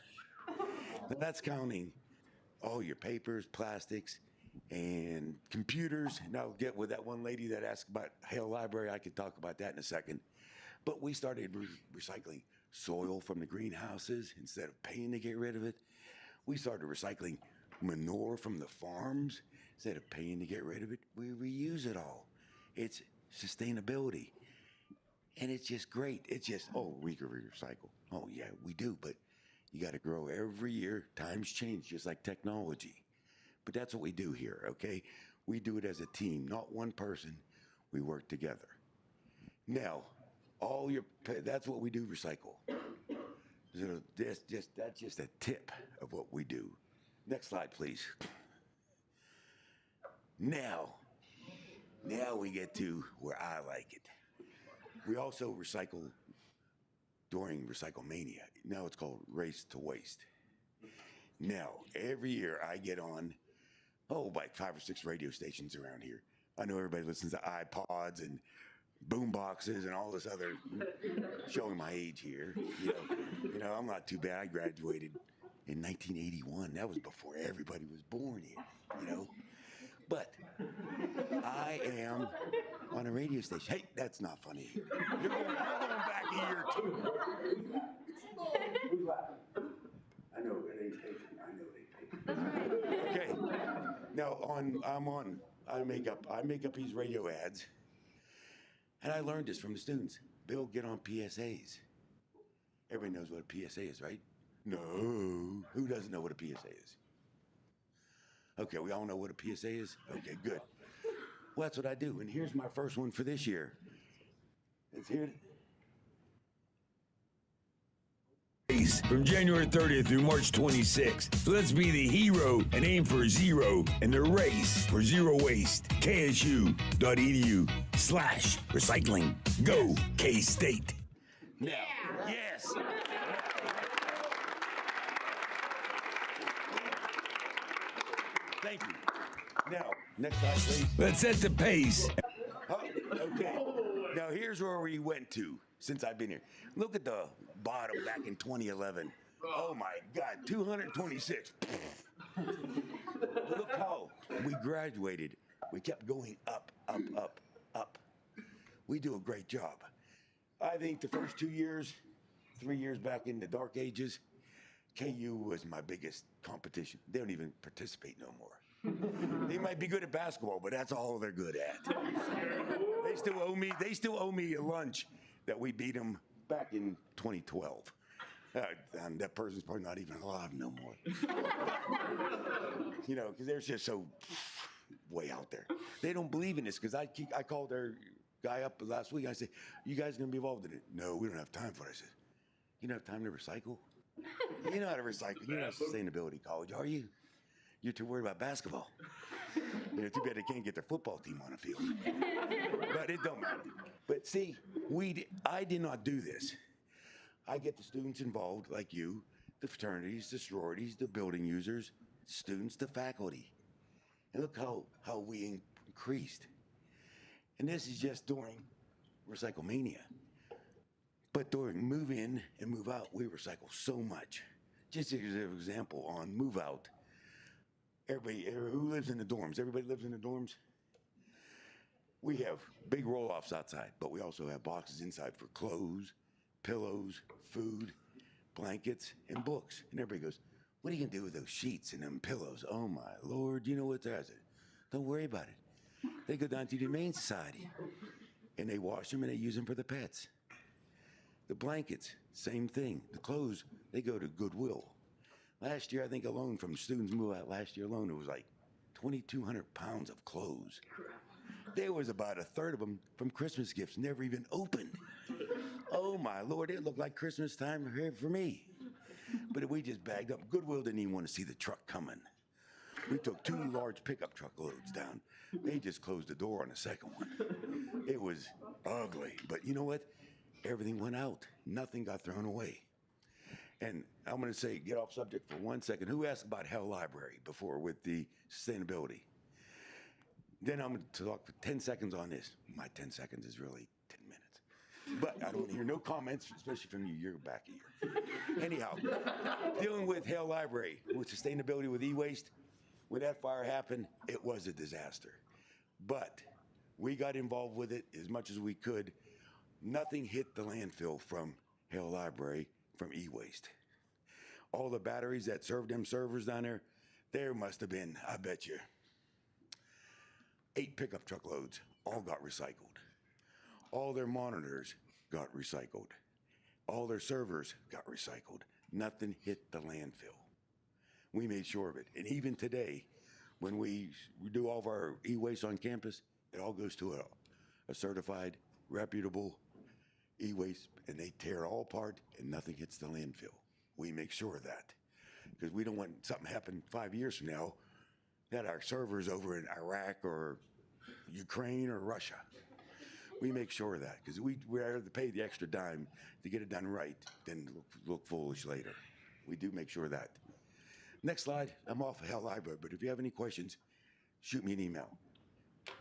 Now that's counting all your papers, plastics, and computers. And I'll get with that one lady that asked about Hale Library. I could talk about that in a second. But we started recycling soil from the greenhouses instead of paying to get rid of it. We started recycling manure from the farms instead of paying to get rid of it. We reuse it all. It's sustainability. And it's just great. It's just, oh, we can recycle. Oh, yeah, we do, but you got to grow every year. Times change, just like technology. But that's what we do here, okay? We do it as a team, not one person. We work together. Now, That's what we do, recycle. So that's just a tip of what we do. Next slide, please. Now we get to where I like it. We also recycle during Recycle Mania. Now it's called Race to Waste. Now, every year I get on, like 5 or 6 radio stations around here. I know everybody listens to iPods and boom boxes and all this other, showing my age here. You know, I'm not too bad. I graduated in 1981. That was before everybody was born here, you know. But I am on a radio station. Hey, that's not funny. You're going back a year too. Who's laughing? I know it ain't taken. I know it ain't taken. Okay. Now I make up these radio ads, and I learned this from the students. Bill, get on PSAs. Everybody knows what a PSA is, right? No. Who doesn't know what a PSA is? Okay, we all know what a PSA is? Okay, good. Well, that's what I do. And here's my first one for this year. It's here. From January 30th through March 26th. Let's be the hero and aim for zero in the race for zero waste. KSU.edu/recycling. Go K-State. Now, yes. Thank you. Now, next slide, please. Let's set the pace. Okay. Now, here's where we went to since I've been here. Look at the bottom back in 2011. Oh my God, 226. Look how we graduated. We kept going up, up, up, up. We do a great job. I think the first 2 years, 3 years back in the dark ages, KU was my biggest competition. They don't even participate no more. They might be good at basketball, but that's all they're good at. They still owe me a lunch that we beat them back in 2012. And that person's probably not even alive no more. You know, because they're just so way out there. They don't believe in this because I called their guy up last week. I said, "You guys gonna be involved in it?" "No, we don't have time for it." I said, "You don't have time to recycle? You know how to recycle. You're not a sustainability college, are you? You're too worried about basketball. You know, too bad they can't get their football team on the field." But it don't matter. But see, I did not do this. I get the students involved, like you, the fraternities, the sororities, the building users, students, the faculty. And look how we increased. And this is just during Recycle Mania. But during move in and move out, we recycle so much. Just as an example, on move out, everybody who lives in the dorms, everybody lives in the dorms? We have big roll-offs outside, but we also have boxes inside for clothes, pillows, food, blankets, and books. And everybody goes, "What are you gonna do with those sheets and them pillows?" Oh my Lord, you know what that is? Don't worry about it. They go down to the Humane Society, and they wash them and they use them for the pets. The blankets, same thing. The clothes, they go to Goodwill. Last year, I think alone, from students move out last year alone, it was like 2,200 pounds of clothes. There was about a third of them from Christmas gifts, never even opened. Oh my Lord, it looked like Christmas time here for me. But we just bagged up. Goodwill didn't even want to see the truck coming. We took 2 large pickup truck loads down. They just closed the door on the second one. It was ugly, but you know what? Everything went out. Nothing got thrown away. And I'm going to say, get off subject for 1 second. Who asked about Hell Library before with the sustainability? Then I'm going to talk for 10 seconds on this. My 10 seconds is really 10 minutes. But I don't want to hear no comments, especially from you. You're back a year. Anyhow, dealing with Hale Library, with sustainability with e-waste, when that fire happened, it was a disaster. But we got involved with it as much as we could. Nothing hit the landfill from Hale Library from e-waste. All the batteries that served them servers down there must have been, I bet you, 8 pickup truck loads, all got recycled. All their monitors got recycled. All their servers got recycled. Nothing hit the landfill. We made sure of it. And even today, when we do all of our e-waste on campus, it all goes to a certified, reputable e-waste, and they tear it all apart and nothing hits the landfill. We make sure of that because we don't want something to happen 5 years from now that our server's over in Iraq or Ukraine or Russia. We make sure of that because we'd rather pay the extra dime to get it done right than look foolish later. We do make sure of that. Next slide. I'm off the hell library, but if you have any questions, shoot me an email.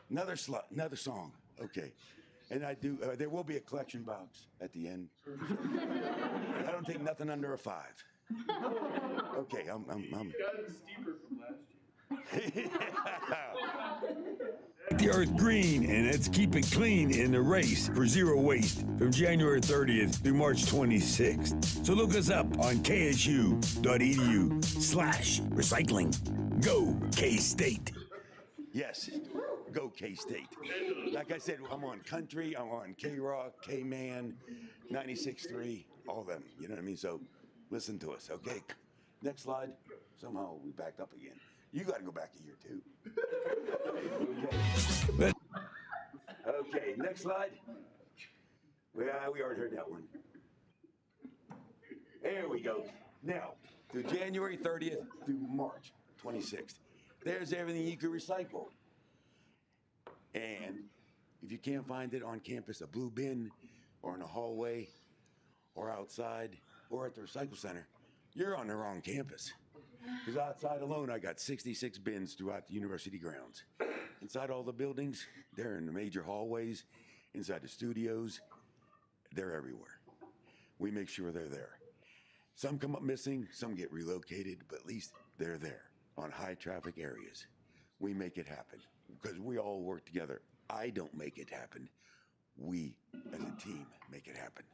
Another song. Okay. And I do, there will be a collection box at the end. I don't take nothing under a 5. Okay, I'm. Gotten steeper from last year. The earth green, and let's keep it clean in the race for zero waste from January 30th through March 26th. So look us up on ksu.edu/recycling. Go K-State. Yes, go K-State. Like I said, I'm on country, I'm on K-Rock, K-Man, 96.3, all of them, you know what I mean? So listen to us, okay? Next slide. Somehow we backed up again. You got to go back a year too. Okay. Okay, next slide. We already heard that one. There we go. Now, through January 30th through March 26th, there's everything you can recycle. And if you can't find it on campus, a blue bin or in a hallway or outside or at the recycle center, you're on the wrong campus. Because outside alone, I got 66 bins throughout the university grounds. Inside all the buildings, they're in the major hallways, inside the studios, they're everywhere. We make sure they're there. Some come up missing, some get relocated, but at least they're there on high traffic areas. We make it happen because we all work together. I don't make it happen. We, as a team, make it happen.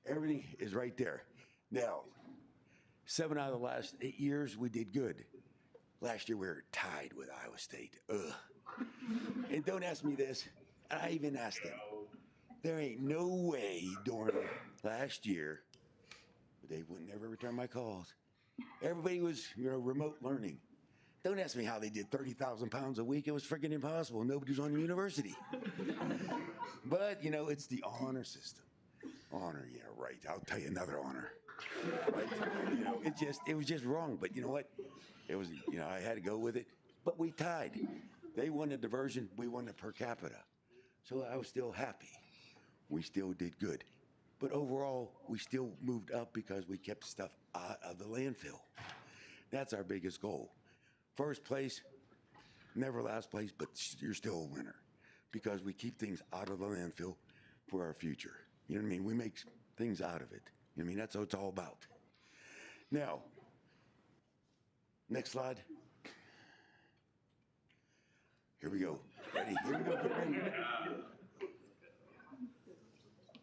Everything is right there. Now, 7 out of the last 8 years, we did good. Last year, we were tied with Iowa State. Ugh. And don't ask me this. I even asked them. There ain't no way during last year, they would never return my calls. Everybody was, remote learning. Don't ask me how they did 30,000 pounds a week. It was freaking impossible. Nobody was on the university. But, it's the honor system. Honor, yeah, right. I'll tell you another honor. Right? It was just wrong. But you know what? It was, I had to go with it. But we tied. They won the diversion. We won the per capita. So I was still happy. We still did good. But overall, we still moved up because we kept stuff out of the landfill. That's our biggest goal. First place, never last place, but you're still a winner because we keep things out of the landfill for our future. You know what I mean? We make things out of it. You know what I mean? That's what it's all about. Now, next slide. Here we go. Ready? Here we go. Get ready.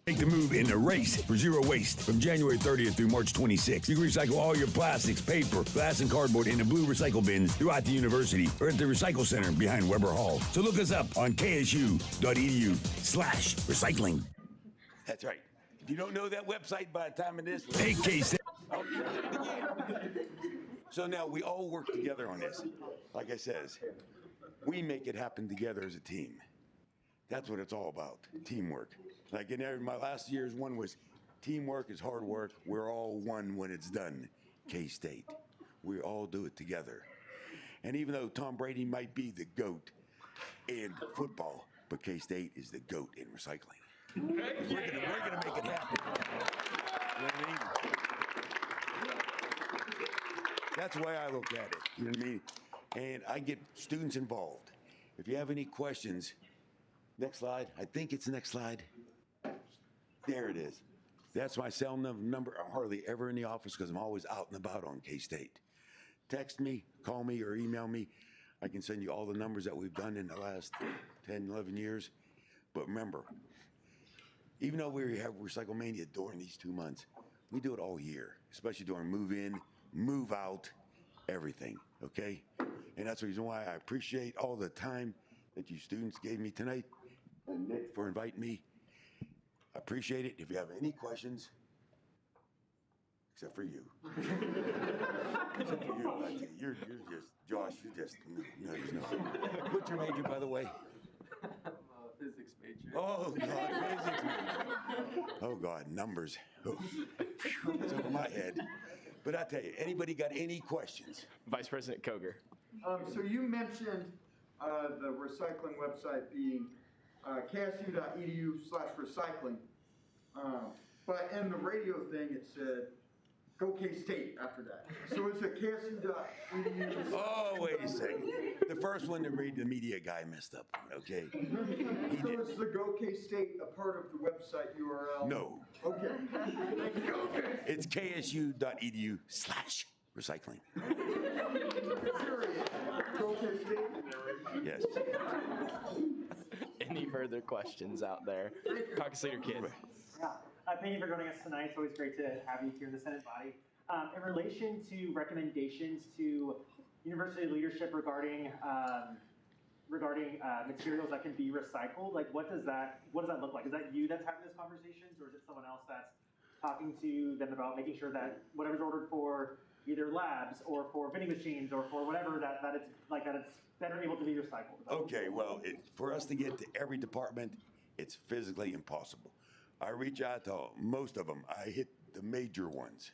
Make the move in the race for zero waste from January 30th through March 26th. You can recycle all your plastics, paper, glass, and cardboard in the blue recycle bins throughout the university or at the recycle center behind Weber Hall. So look us up on ksu.edu/recycling. That's right. If you don't know that website by the time of this, So now we all work together on this. Like I says, we make it happen together as a team. That's what it's all about, teamwork. Like in my last year's one was teamwork is hard work. We're all one when it's done. K-State. We all do it together. And even though Tom Brady might be the GOAT in football, but K-State is the GOAT in recycling. We're gonna make it happen. You know what I mean? That's the way I look at it. You know what I mean? And I get students involved. If you have any questions, next slide. I think it's the next slide. There it is. That's my cell number. I'm hardly ever in the office because I'm always out and about on K-State. Text me, call me, or email me. I can send you all the numbers that we've done in the last 10, 11 years. But remember, even though we have Recycle Mania during these 2 months, we do it all year, especially during move in, move out, everything, okay? And that's the reason why I appreciate all the time that you students gave me tonight, and Nick for inviting me. I appreciate it. If you have any questions, except for you. Except for you, you're just, Josh, you're just, no. What's your major, by the way? Physics physics major. Oh, God, physics major. Oh, God, numbers. Oh, that's over my head. But I tell you, anybody got any questions? Vice President Koger. So you mentioned the recycling website being ksu.edu/recycling. But in the radio thing, it said, go K-State after that. So it's a ksu.edu. Oh, wait a second. The first one to read, the media guy messed up, okay? So is the Go K-State a part of the website URL? No. Okay. Thank you. Okay. It's ksu.edu/recycling. Go K-State. Yes. Any further questions out there? Caucus Leader Kidd. Yeah. Thank you for joining us tonight. It's always great to have you here in the Senate body. In relation to recommendations to university leadership regarding materials that can be recycled, like what does that look like? Is that you that's having those conversations, or is it someone else that's talking to them about making sure that whatever's ordered for either labs or for vending machines or for whatever that it's better able to be recycled? Okay, well, for us to get to every department, it's physically impossible. I reach out to most of them. I hit the major ones.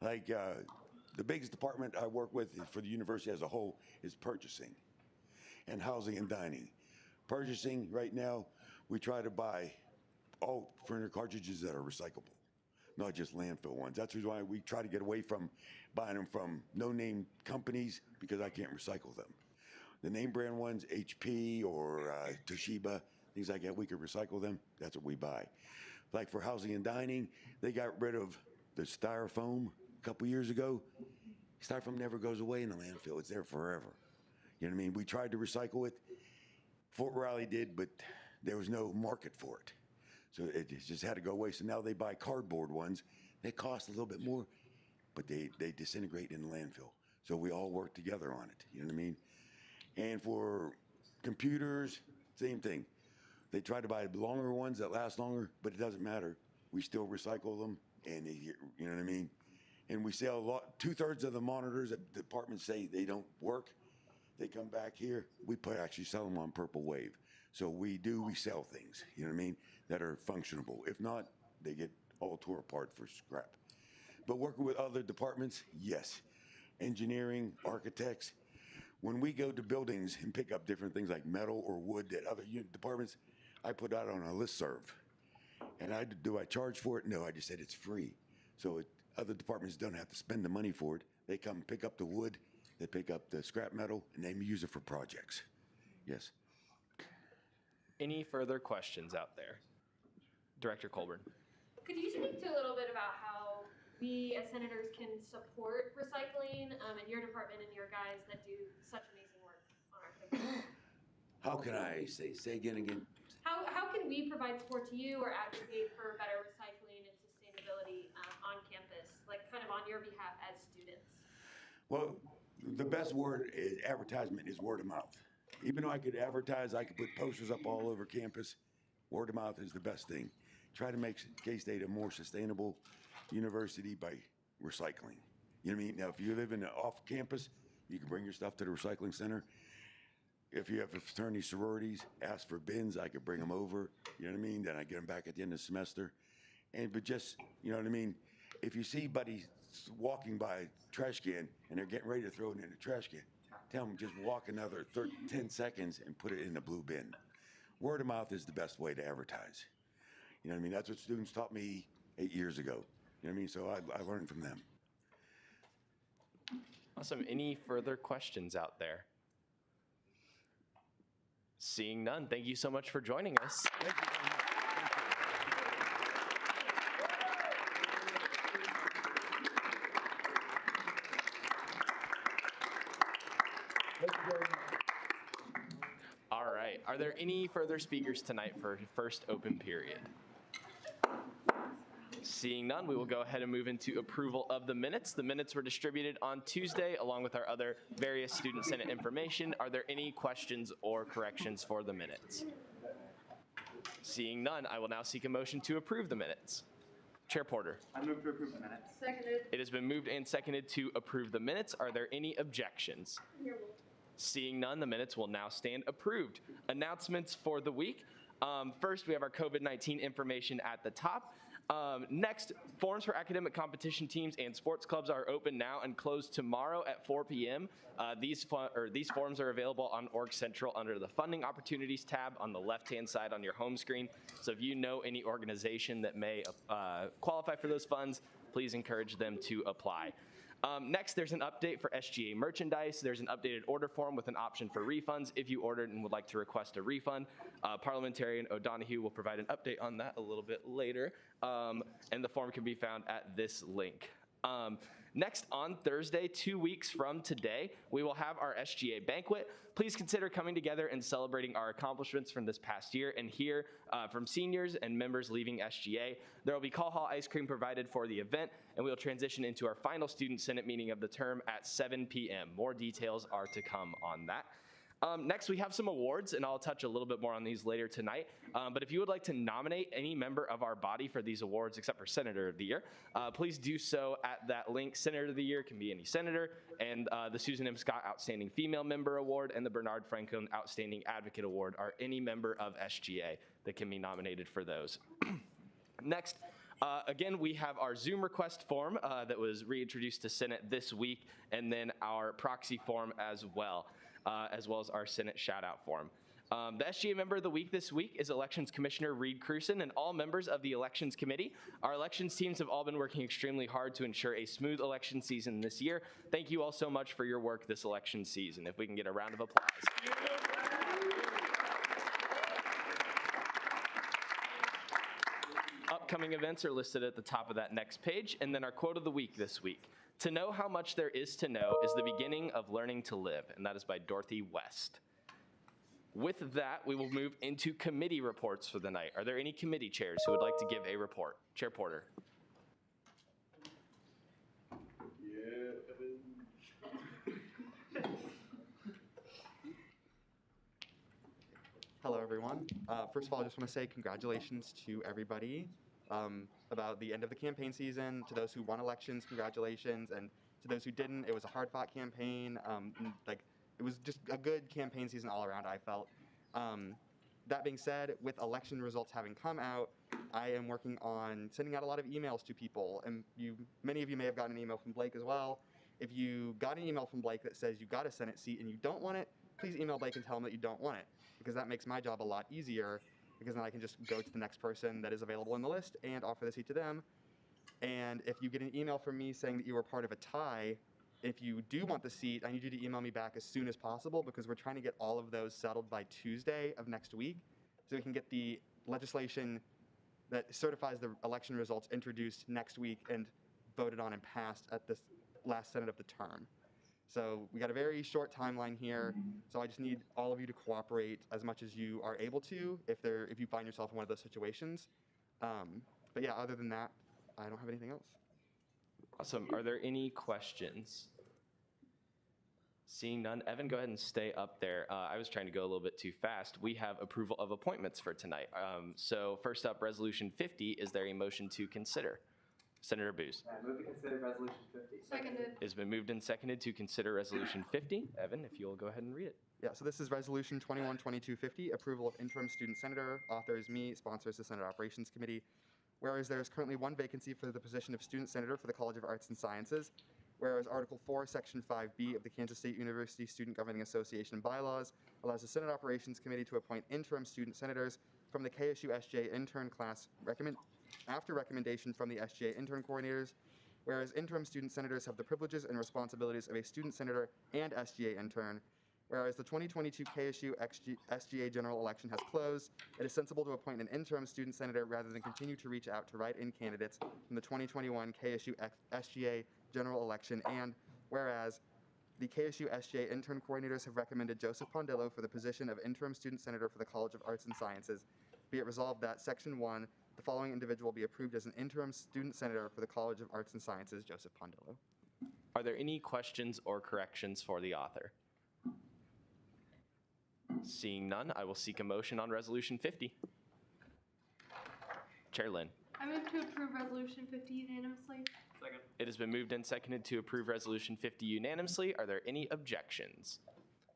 Like the biggest department I work with for the university as a whole is purchasing and housing and dining. Purchasing, right now, we try to buy all printer cartridges that are recyclable, not just landfill ones. That's the reason why we try to get away from buying them from no-name companies, because I can't recycle them. The name brand ones, HP or Toshiba, things like that, we could recycle them. That's what we buy. Like for housing and dining, they got rid of the styrofoam a couple years ago. Styrofoam never goes away in the landfill. It's there forever. You know what I mean? We tried to recycle it. Fort Riley did, but there was no market for it. So it just had to go away. So now they buy cardboard ones. They cost a little bit more, but they disintegrate in the landfill. So we all work together on it. You know what I mean? And for computers, same thing. They try to buy longer ones that last longer, but it doesn't matter. We still recycle them, and you know what I mean? And we sell a lot. 2/3 of the monitors that departments say they don't work, they come back here. We actually sell them on Purple Wave. So we sell things, you know what I mean, that are functionable. If not, they get all tore apart for scrap. But working with other departments, yes. Engineering, architects. When we go to buildings and pick up different things like metal or wood that other departments, I put out on a listserv. And do I charge for it? No, I just said it's free. So other departments don't have to spend the money for it. They come pick up the wood, they pick up the scrap metal, and they use it for projects. Yes. Any further questions out there? Director Colburn. Could you speak to a little bit about how we as senators can support recycling in your department and your guys that do such amazing work on our campus? How can I say again? How can we provide support to you or advocate for better recycling and sustainability on campus, like kind of on your behalf as students? Well, the best word is advertisement is word of mouth. Even though I could advertise, I could put posters up all over campus. Word of mouth is the best thing. Try to make K-State a more sustainable university by recycling. You know what I mean? Now, if you live in off campus, you can bring your stuff to the recycling center. If you have a fraternity sororities, ask for bins, I could bring them over. You know what I mean? Then I get them back at the end of the semester. But just, you know what I mean? If you see buddies walking by a trash can and they're getting ready to throw it in the trash can, tell them just walk another 10 seconds and put it in the blue bin. Word of mouth is the best way to advertise. You know what I mean? That's what students taught me 8 years ago. You know what I mean? So I learned from them. Awesome. Any further questions out there? Seeing none, thank you so much for joining us. Thank you very much. All right. Are there any further speakers tonight for first open period? Seeing none, we will go ahead and move into approval of the minutes. The minutes were distributed on Tuesday along with our other various student senate information. Are there any questions or corrections for the minutes? Seeing none, I will now seek a motion to approve the minutes. Chair Porter. I move to approve the minutes. Seconded. It has been moved and seconded to approve the minutes. Are there any objections? Seeing none, the minutes will now stand approved. Announcements for the week. First, we have our COVID-19 information at the top. Next, forms for academic competition teams and sports clubs are open now and closed tomorrow at 4 p.m. These forms are available on Org Central under the Funding Opportunities tab on the left-hand side on your home screen. So if you know any organization that may qualify for those funds, please encourage them to apply. Next, there's an update for SGA merchandise. There's an updated order form with an option for refunds if you ordered and would like to request a refund. Parliamentarian O'Donoghue will provide an update on that a little bit later, and the form can be found at this link. Next, on Thursday, 2 weeks from today, we will have our Sga Banquet. Please consider coming together and celebrating our accomplishments from this past year and hear from seniors and members leaving Sga. There will be call hall ice cream provided for the event, and we will transition into our final Student Senate meeting of the term at 7 p.m. More details are to come on that. Next, we have some awards, and I'll touch a little bit more on these later tonight. But if you would like to nominate any member of our body for these awards, except for Senator of the Year, please do so at that link. Senator of the Year can be any senator, and the Susan M. Scott Outstanding Female Member Award and the Bernard Francone Outstanding Advocate Award are any member of SGA that can be nominated for those. Next, again, we have our Zoom request form that was reintroduced to Senate this week, and then our proxy form as well as our Senate shout-out form. The SGA Member of the Week this week is Elections Commissioner Reed Cruson and all members of the Elections Committee. Our elections teams have all been working extremely hard to ensure a smooth election season this year. Thank you all so much for your work this election season. If we can get a round of applause. Upcoming events are listed at the top of that next page, and then our quote of the week this week. To know how much there is to know is the beginning of learning to live, and that is by Dorothy West. With that, we will move into committee reports for the night. Are there any committee chairs who would like to give a report? Chair Porter. Hello, everyone. First of all, I just want to say congratulations to everybody about the end of the campaign season. To those who won elections, congratulations, and to those who didn't, it was a hard-fought campaign. It was just a good campaign season all around, I felt. That being said, with election results having come out, I am working on sending out a lot of emails to people, and many of you may have gotten an email from Blake as well. If you got an email from Blake that says you got a Senate seat and you don't want it, please email Blake and tell him that you don't want it, because that makes my job a lot easier, because then I can just go to the next person that is available in the list and offer the seat to them. And if you get an email from me saying that you were part of a tie, if you do want the seat, I need you to email me back as soon as possible, because we're trying to get all of those settled by Tuesday of next week, so we can get the legislation that certifies the election results introduced next week and voted on and passed at this last Senate of the term. So we got a very short timeline here, so I just need all of you to cooperate as much as you are able to if you find yourself in one of those situations. But yeah, other than that, I don't have anything else. Awesome. Are there any questions? Seeing none, Evan, go ahead and stay up there. I was trying to go a little bit too fast. We have approval of appointments for tonight. So first up, Resolution 50. Is there a motion to consider? Senator Booz. I move to consider Resolution 50. Seconded. It's been moved and seconded to consider Resolution 50. Evan, if you'll go ahead and read it. Yeah, so this is Resolution 21-2250, approval of interim student senator. Author is me, sponsors the Senate Operations Committee. Whereas there is currently one vacancy for the position of student senator for the College of Arts and Sciences. Whereas Article 4, Section 5B of the Kansas State University Student Governing Association bylaws allows the Senate Operations Committee to appoint interim student senators from the KSU SGA intern class after recommendation from the SGA intern coordinators. Whereas interim student senators have the privileges and responsibilities of a student senator and SGA intern. Whereas the 2022 KSU SGA general election has closed, it is sensible to appoint an interim student senator rather than continue to reach out to write-in candidates from the 2021 KSU SGA general election. And whereas the KSU SGA intern coordinators have recommended Joseph Pondillo for the position of interim student senator for the College of Arts and Sciences, be it resolved that Section 1, the following individual be approved as an interim student senator for the College of Arts and Sciences, Joseph Pondillo. Are there any questions or corrections for the author? Seeing none, I will seek a motion on Resolution 50. Chair Lynn. I move to approve Resolution 50 unanimously. Second. It has been moved and seconded to approve Resolution 50 unanimously. Are there any objections?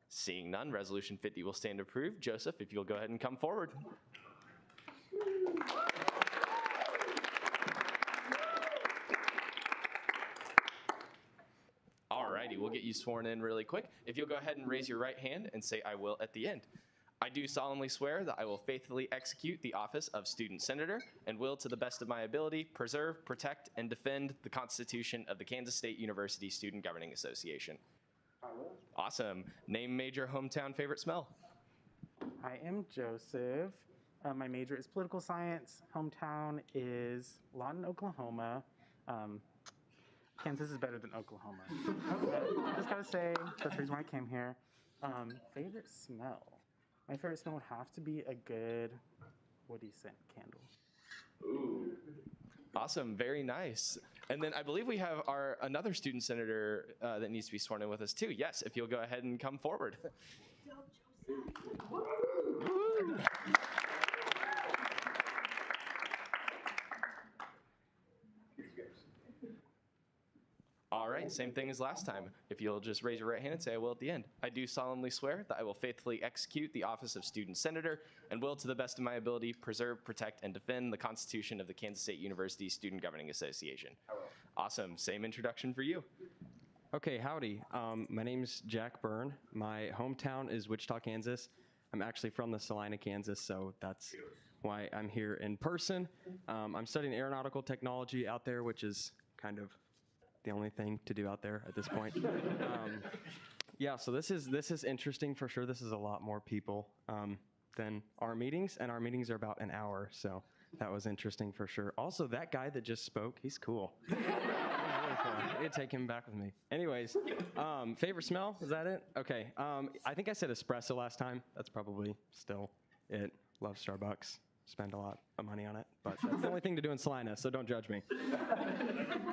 Seeing none, Resolution 50 will stand approved. Joseph, if you'll go ahead and come forward. righty, we'll get you sworn in really quick. If you'll go ahead and raise your right hand and say "I will" at the end. I do solemnly swear that I will faithfully execute the office of Student Senator and will, to the best of my ability, preserve, protect, and defend the Constitution of the Kansas State University Student Governing Association. I will. Awesome. Name, major, hometown, favorite smell. I am Joseph. My major is political science. Hometown is Lawton, Oklahoma. Kansas is better than Oklahoma. Just gotta say, that's the reason why I came here. Favorite smell? My favorite smell would have to be a good woody scent candle. Ooh. Awesome, very nice. And then I believe we have another student senator that needs to be sworn in with us too. Yes, if you'll go ahead and come forward. All right, same thing as last time. If you'll just raise your right hand and say "I will" at the end. I do solemnly swear that I will faithfully execute the office of Student Senator and will, to the best of my ability, preserve, protect, and defend the Constitution of the Kansas State University Student Governing Association. Awesome. Same introduction for you. Okay, howdy. My name's Jack Byrne. My hometown is Wichita, Kansas. I'm actually from the Salina, Kansas, so that's why I'm here in person. I'm studying aeronautical technology out there, which is kind of the only thing to do out there at this point. Yeah, so this is interesting for sure. This is a lot more people than our meetings, and our meetings are about an hour, so that was interesting for sure. Also, that guy that just spoke, he's cool. Really cool. I need to take him back with me. Anyways, favorite smell, is that it? Okay, I think I said espresso last time. That's probably still it. Love Starbucks. Spend a lot of money on it, but that's the only thing to do in Salina, so don't judge me.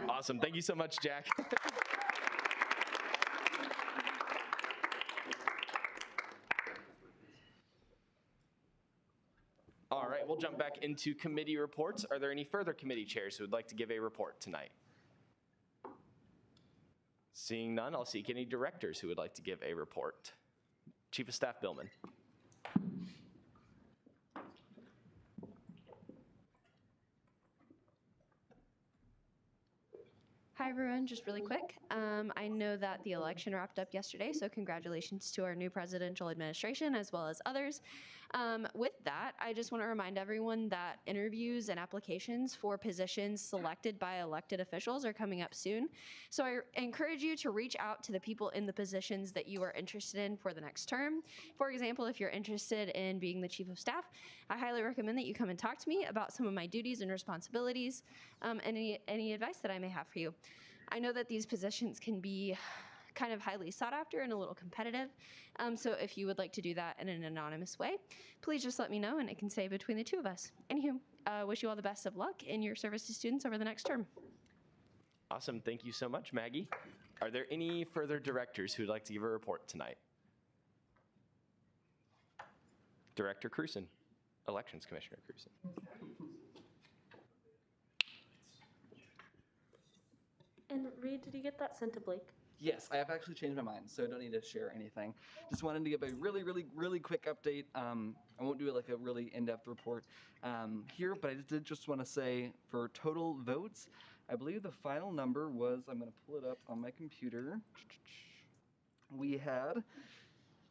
Awesome. Thank you so much, Jack. All right, we'll jump back into committee reports. Are there any further committee chairs who would like to give a report tonight? Seeing none, I'll seek any directors who would like to give a report. Chief of Staff Billman. Hi everyone, just really quick. I know that the election wrapped up yesterday, so congratulations to our new presidential administration as well as others. With that, I just want to remind everyone that interviews and applications for positions selected by elected officials are coming up soon. So I encourage you to reach out to the people in the positions that you are interested in for the next term. For example, if you're interested in being the chief of staff, I highly recommend that you come and talk to me about some of my duties and responsibilities, and any advice that I may have for you. I know that these positions can be kind of highly sought after and a little competitive. So if you would like to do that in an anonymous way, please just let me know and it can stay between the two of us. Anywho, wish you all the best of luck in your service to students over the next term. Awesome. Thank you so much, Maggie. Are there any further directors who would like to give a report tonight? Director Cruson, Elections Commissioner Cruson. And Reed, did you get that sent to Blake? Yes, I have actually changed my mind, so I don't need to share anything. Just wanted to give a really quick update. I won't do like a really in-depth report here, but I did just want to say for total votes, I believe the final number was, I'm going to pull it up on my computer. We had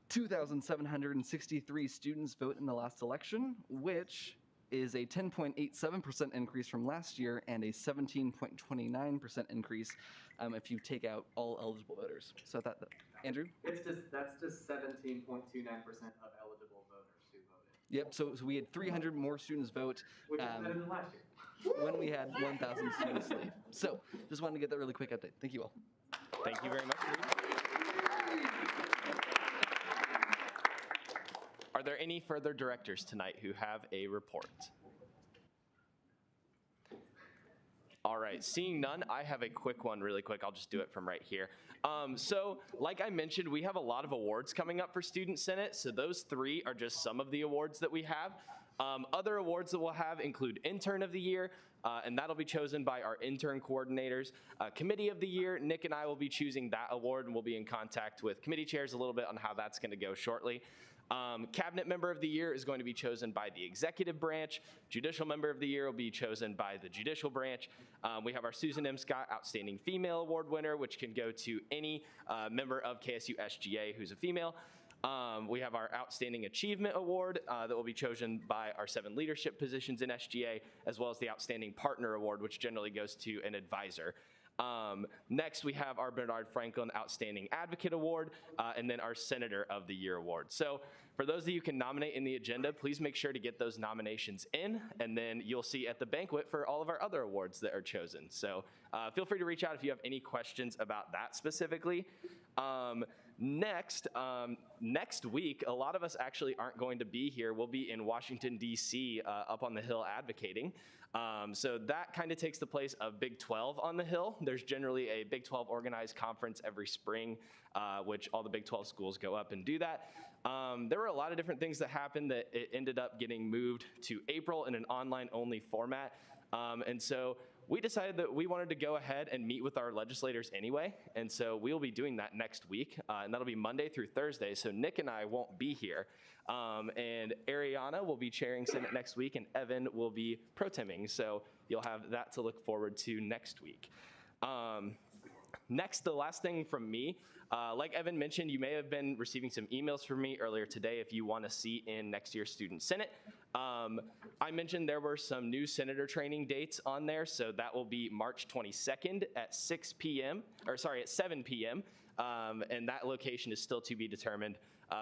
2,763 students vote in the last election, which is a 10.87% increase from last year and a 17.29% increase if you take out all eligible voters. So that, Andrew? That's just 17.29% of eligible voters who voted. Yep, so we had 300 more students vote. Which is better than last year. When we had 1,000 students leave. So just wanted to get that really quick update. Thank you all. Thank you very much, Reed. Are there any further directors tonight who have a report? All right, seeing none, I have a quick one really quick. I'll just do it from right here. So like I mentioned, we have a lot of awards coming up for Student Senate. So those three are just some of the awards that we have. Other awards that we'll have include Intern of the Year, and that'll be chosen by our intern coordinators. Committee of the Year, Nick and I will be choosing that award, and we'll be in contact with committee chairs a little bit on how that's going to go shortly. Cabinet Member of the Year is going to be chosen by the Executive Branch. Judicial Member of the Year will be chosen by the Judicial Branch. We have our Susan M. Scott Outstanding Female Award winner, which can go to any member of KSU SGA who's a female. We have our Outstanding Achievement Award that will be chosen by our 7 leadership positions in SGA, as well as the Outstanding Partner Award, which generally goes to an advisor. Next, we have our Bernard Franklin Outstanding Advocate Award, and then our Senator of the Year Award. So for those of you who can nominate in the agenda, please make sure to get those nominations in, and then you'll see at the banquet for all of our other awards that are chosen. So feel free to reach out if you have any questions about that specifically. Next week, a lot of us actually aren't going to be here. We'll be in Washington, D.C., up on the Hill advocating. So that kind of takes the place of Big 12 on the Hill. There's generally a Big 12 organized conference every spring, which all the Big 12 schools go up and do that. There were a lot of different things that happened that it ended up getting moved to April in an online-only format. And so we decided that we wanted to go ahead and meet with our legislators anyway. And so we'll be doing that next week, and that'll be Monday through Thursday. So Nick and I won't be here. And Ariana will be chairing Senate next week, and Evan will be pro-temming. So you'll have that to look forward to next week. Next, the last thing from me, like Evan mentioned, you may have been receiving some emails from me earlier today if you want to see in next year's Student Senate. I mentioned there were some new senator training dates on there, so that will be March 22nd at 7 p.m. And that location is still to be determined.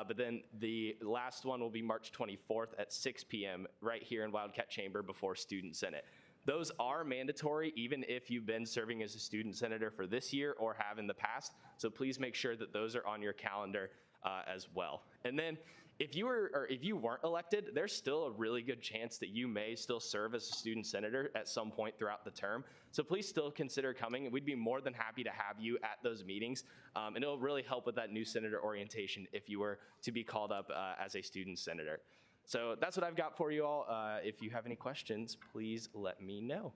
But then the last one will be March 24th at 6 p.m. right here in Wildcat Chamber before Student Senate. Those are mandatory even if you've been serving as a student senator for this year or have in the past. So please make sure that those are on your calendar as well. And then if you weren't elected, there's still a really good chance that you may still serve as a student senator at some point throughout the term. So please still consider coming, and we'd be more than happy to have you at those meetings. And it'll really help with that new senator orientation if you were to be called up as a student senator. So that's what I've got for you all. If you have any questions, please let me know.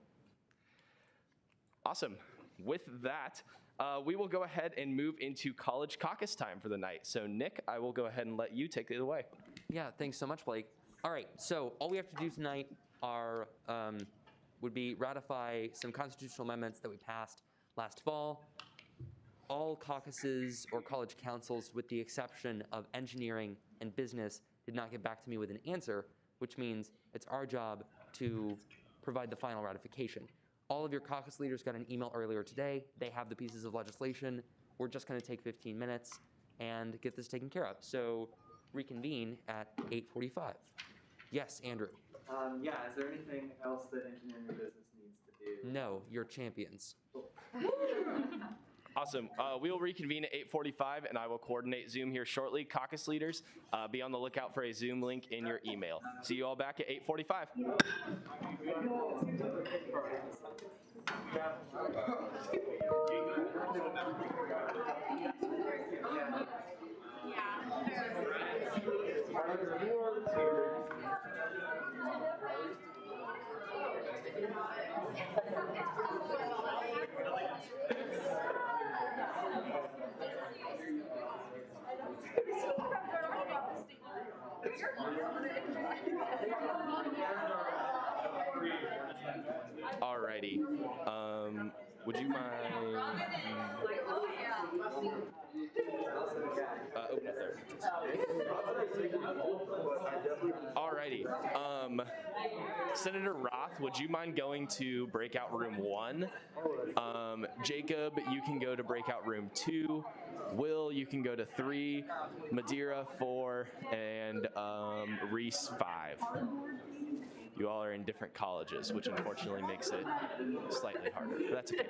Awesome. With that, we will go ahead and move into college caucus time for the night. So Nick, I will go ahead and let you take it away. Yeah, thanks so much, Blake. All right, so all we have to do tonight are would be ratify some constitutional amendments that we passed last fall. All caucuses or college councils, with the exception of engineering and business, did not get back to me with an answer, which means it's our job to provide the final ratification. All of your caucus leaders got an email earlier today. They have the pieces of legislation. We're just going to take 15 minutes and get this taken care of. So reconvene at 8:45. Yes, Andrew. Yeah, is there anything else that engineering or business needs to do? No, you're champions. Awesome. We will reconvene at 8:45, and I will coordinate Zoom here shortly. Caucus leaders, be on the lookout for a Zoom link in your email. See you all back at 8:45. Alrighty. Would you mind open up there? Alrighty. Senator Roth, would you mind going to breakout room 1? Jacob, you can go to breakout room 2. Will, you can go to 3. Madeira 4, and Reese 5. You all are in different colleges, which unfortunately makes it slightly harder, but that's okay.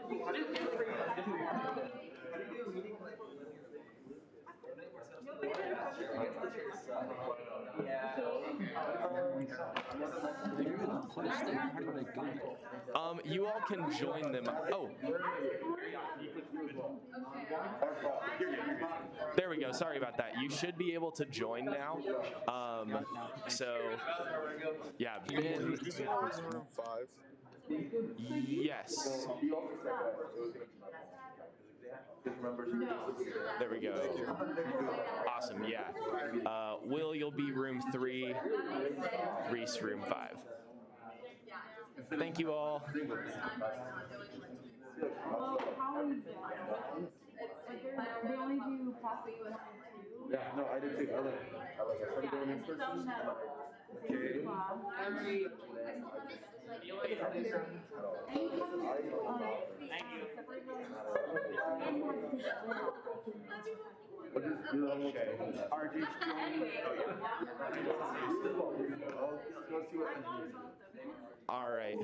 You all can join them. Oh. There we go. Sorry about that. You should be able to join now. So, yeah. Ben. Room 5. Yes. There we go. Awesome, yeah. Will, you'll be room 3, Reese, room 5. Thank you all. They only do plastic 1 and 2. Yeah, no, I did too. I like it. Yeah, and some that All right.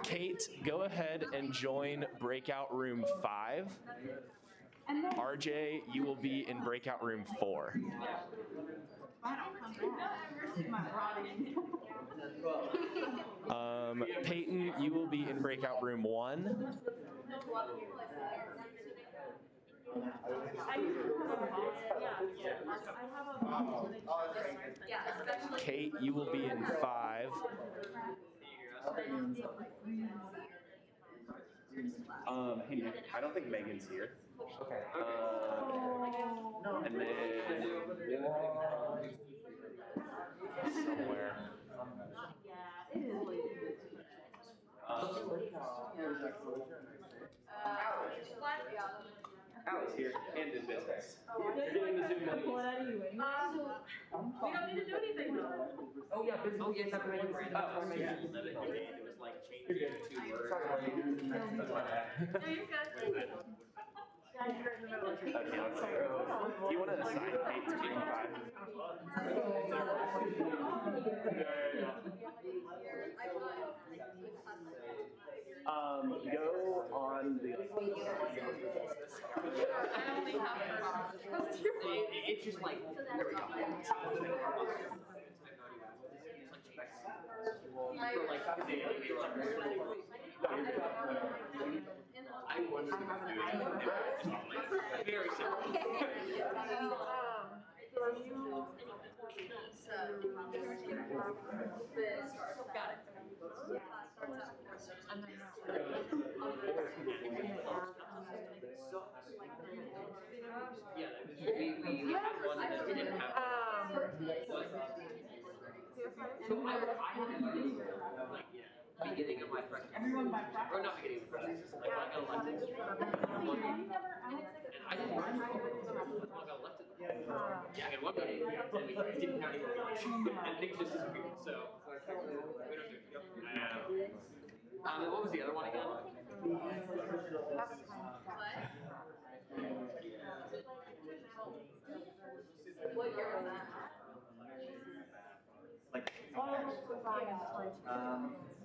Kate, go ahead and join breakout room 5. RJ, you will be in breakout room 4. Peyton, you will be in breakout room 1. Kate, you will be in 5. Hey, Nick, I don't think Megan's here. Okay. And then somewhere. Alex here, and in business. You're doing the Zoom meeting. We don't need to do anything though. Oh yeah, business. Oh yeah, that's right. Oh yeah. It was like changing 2 words. No, you're good. Okay, let's go. Do you want to assign Kate to being 5? Go on the. It's just like, there we go. Very simple. Got it. Yeah, we had one that didn't have. So I had like beginning of my freshman year, or not beginning of freshman year, like I got elected. I didn't run for it. I got elected. Yeah, in one meeting, and we didn't have any and things just disappeared. So we don't do it. And what was the other one again? What year was that? Like,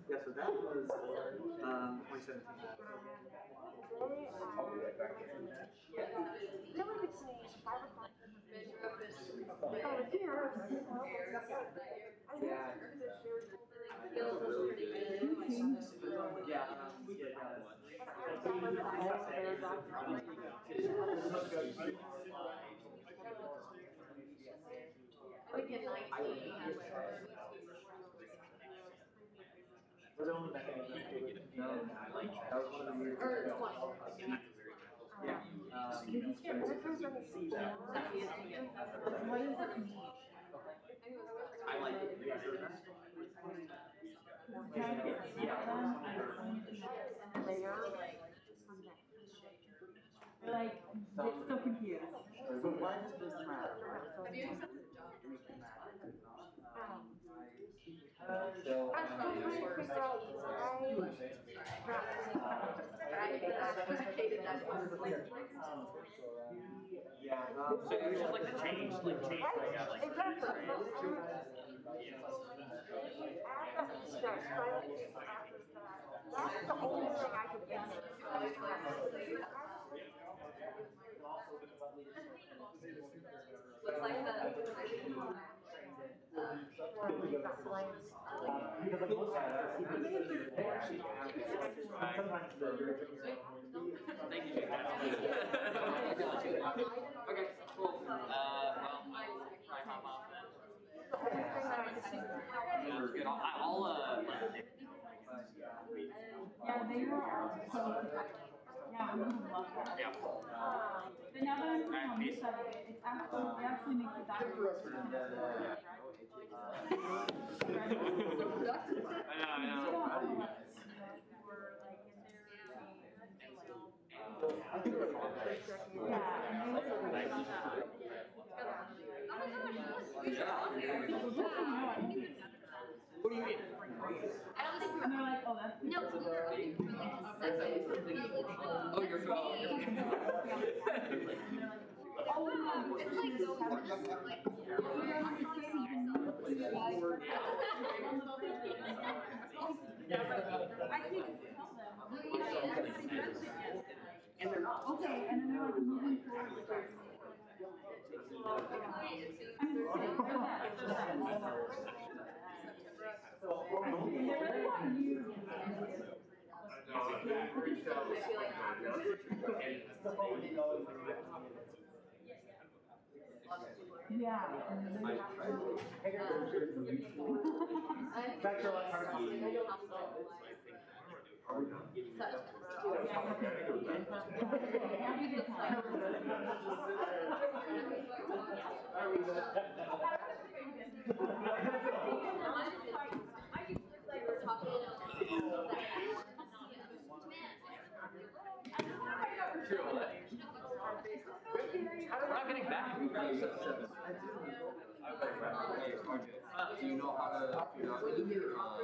yeah, so that was 2017. I'll be right back. I like it. Like, it's so confused. So why does this matter? Have you accepted the job? Yeah, so it was just like the change, like That's the only thing I could get. Looks like the. Thank you. Okay, cool. Well, try hop off then. Sounds good. I'll Yeah, they were also. Yeah, we would love that. Yeah. But now that I'm thinking on this side of it, it actually makes it that much I know. What do you mean? And they're like, oh, that's No, Oh, you're phone. it's like so I can't even tell them. Okay, and then they're like moving forward with their yeah. We're not getting back. Do you know how to figure out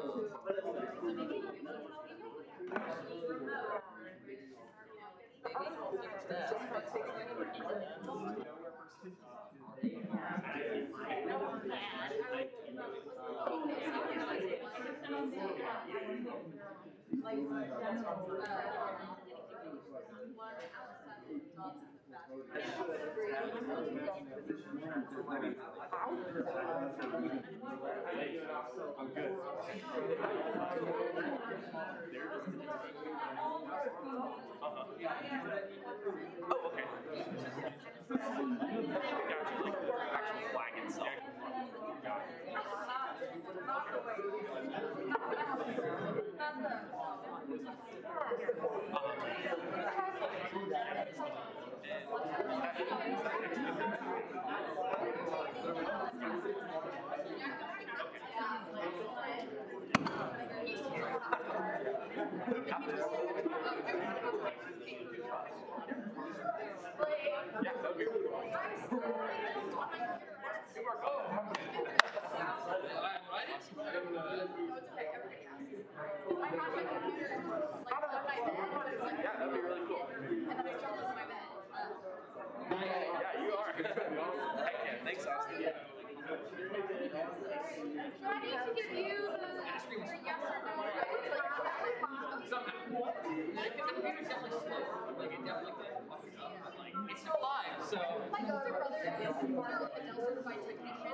I'm good. Oh, okay. Gotcha, like actual flag itself. Yeah, that would be really cool. Yeah, that'd be really cool. Yeah, you are. Heck yeah, thanks, Austin. Do I need to give you the yes or no? Somehow. Like, the computer's definitely slow. Like, it definitely fucking up. But, like, it's still live, so. My older brother is a Dell certified technician.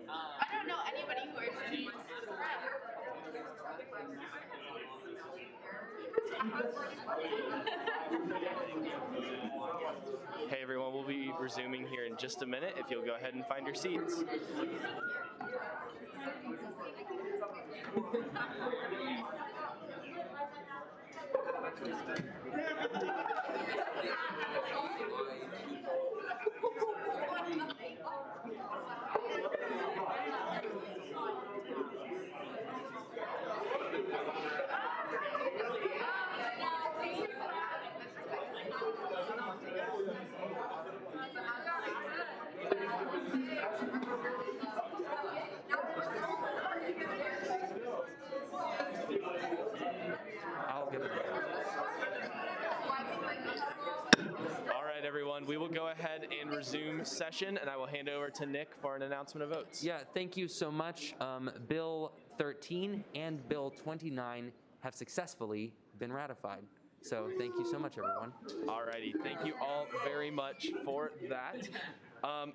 I don't know anybody who actually Hey everyone, we'll be resuming here in just a minute if you'll go ahead and find your seats. I'll give it a All resume session, and I will hand over to Nick for an announcement of votes. Yeah, thank you so much. Bill 13 and Bill 29 have successfully been ratified. So thank you so much, everyone. Alrighty, thank you all very much for that.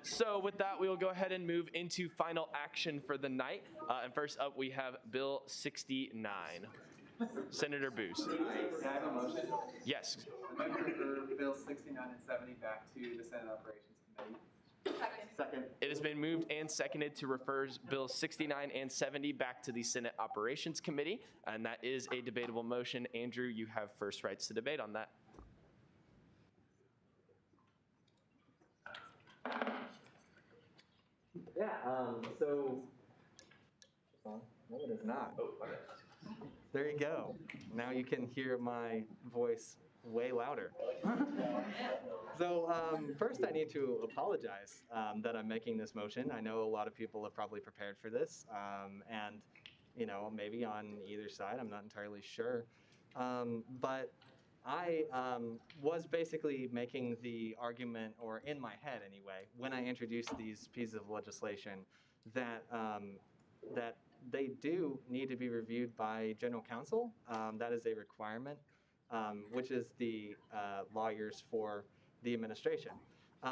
So with that, we will go ahead and move into final action for the night. And first up, we have Bill 69. Senator Booth. Can I have a motion? Yes. I move to refer Bill 69 and 70 back to the Senate Operations Committee. Second. It has been moved and seconded to refer Bill 69 and 70 back to the Senate Operations Committee, and that is a debatable motion. Andrew, you have first rights to debate on that. Yeah, no, it is not. There you go. Now you can hear my voice way louder. So first I need to apologize that I'm making this motion. I know a lot of people have probably prepared for this, and maybe on either side, I'm not entirely sure. But I was basically making the argument, or in my head anyway, when I introduced these pieces of legislation, that that they do need to be reviewed by General Counsel. That is a requirement, which is the lawyers for the administration,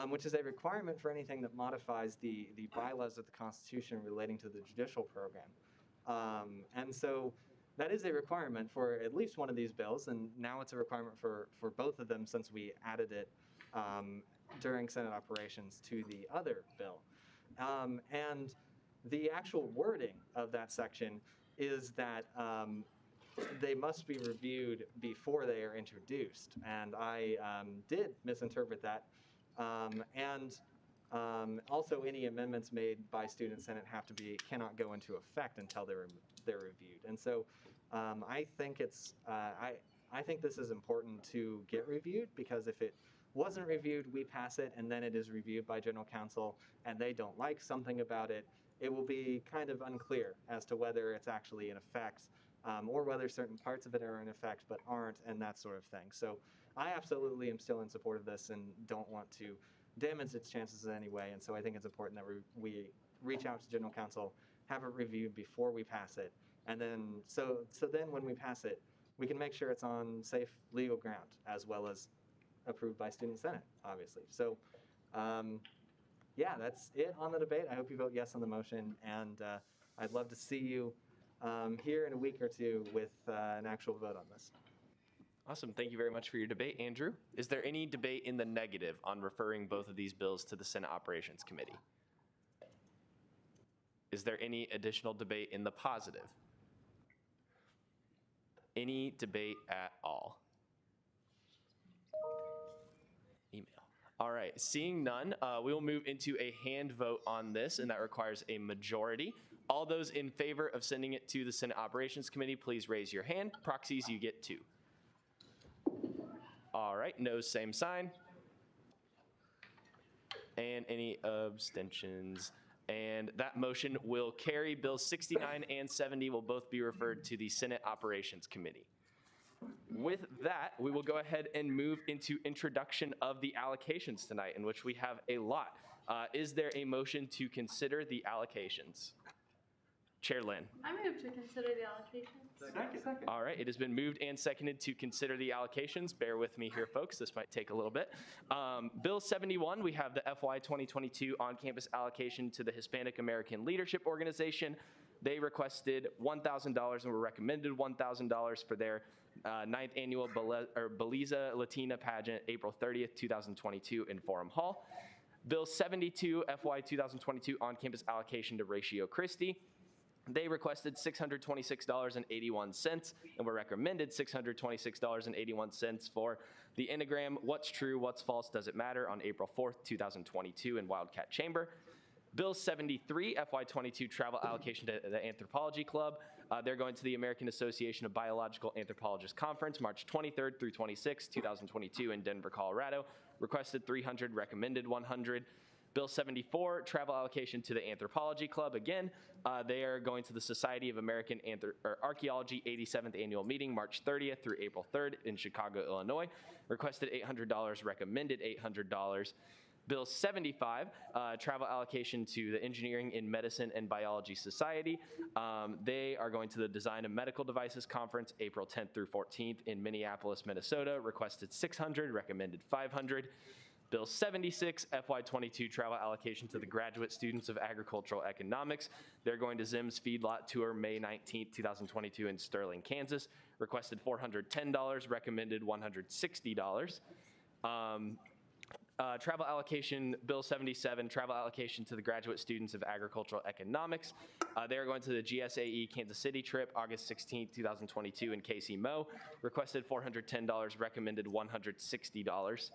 which is a requirement for anything that modifies the bylaws of the Constitution relating to the judicial program. And so that is a requirement for at least one of these bills, and now it's a requirement for both of them since we added it during Senate operations to the other bill. And the actual wording of that section is that they must be reviewed before they are introduced. And I did misinterpret that. Also, any amendments made by Student Senate cannot go into effect until they're reviewed. And so I think I think this is important to get reviewed, because if it wasn't reviewed, we pass it, and then it is reviewed by General Counsel, and they don't like something about it, it will be kind of unclear as to whether it's actually in effect, or whether certain parts of it are in effect but aren't, and that sort of thing. So I absolutely am still in support of this and don't want to damage its chances in any way. And so I think it's important that we reach out to General Counsel, have it reviewed before we pass it, and then so then when we pass it, we can make sure it's on safe legal ground, as well as approved by Student Senate, obviously. So yeah, that's it on the debate. I hope you vote yes on the motion, and I'd love to see you here in a week or two with an actual vote on this. Awesome. Thank you very much for your debate, Andrew. Is there any debate in the negative on referring both of these bills to the Senate Operations Committee? Is there any additional debate in the positive? Any debate at all? Email. All right, seeing none, we will move into a hand vote on this, and that requires a majority. All those in favor of sending it to the Senate Operations Committee, please raise your hand. Proxies, you get 2. All right, noes, same sign. And any abstentions? And that motion will carry. Bills 69 and 70 will both be referred to the Senate Operations Committee. With that, we will go ahead and move into introduction of the allocations tonight, in which we have a lot. Is there a motion to consider the allocations? Chair Lynn. I move to consider the allocations. Second. All right, it has been moved and seconded to consider the allocations. Bear with me here, folks. This might take a little bit. Bill 71, we have the FY 2022 on-campus allocation to the Hispanic American Leadership Organization. They requested $1,000 and were recommended $1,000 for their 9th annual Beliza Latina pageant, April 30th, 2022 in Forum Hall. Bill 72, FY 2022 on-campus allocation to Ratio Christi. They requested $626.81 and were recommended $626.81 for the Enneagram, What's True, What's False, Does It Matter on April 4th, 2022 in Wildcat Chamber. Bill 73, FY22 travel allocation to the Anthropology Club. They're going to the American Association of Biological Anthropologists Conference, March 23rd through 26th, 2022 in Denver, Colorado. Requested 300, recommended 100. Bill 74, travel allocation to the Anthropology Club. Again, they are going to the Society of American Archaeology 87th Annual Meeting, March 30th through April 3rd in Chicago, Illinois. Requested $800, recommended $800. Bill 75, travel allocation to the Engineering in Medicine and Biology Society. They are going to the Design of Medical Devices Conference April 10th through 14th in Minneapolis, Minnesota. Requested 600, recommended 500. Bill 76, FY22 travel allocation to the graduate students of agricultural economics. They're going to Zim's Feedlot Tour May 19th, 2022 in Sterling, Kansas. Requested $410, recommended $160. Travel allocation, Bill 77, travel allocation to the graduate students of agricultural economics. They are going to the GSAE Kansas City trip August 16th, 2022 in KC-Mo. Requested $410, recommended $160.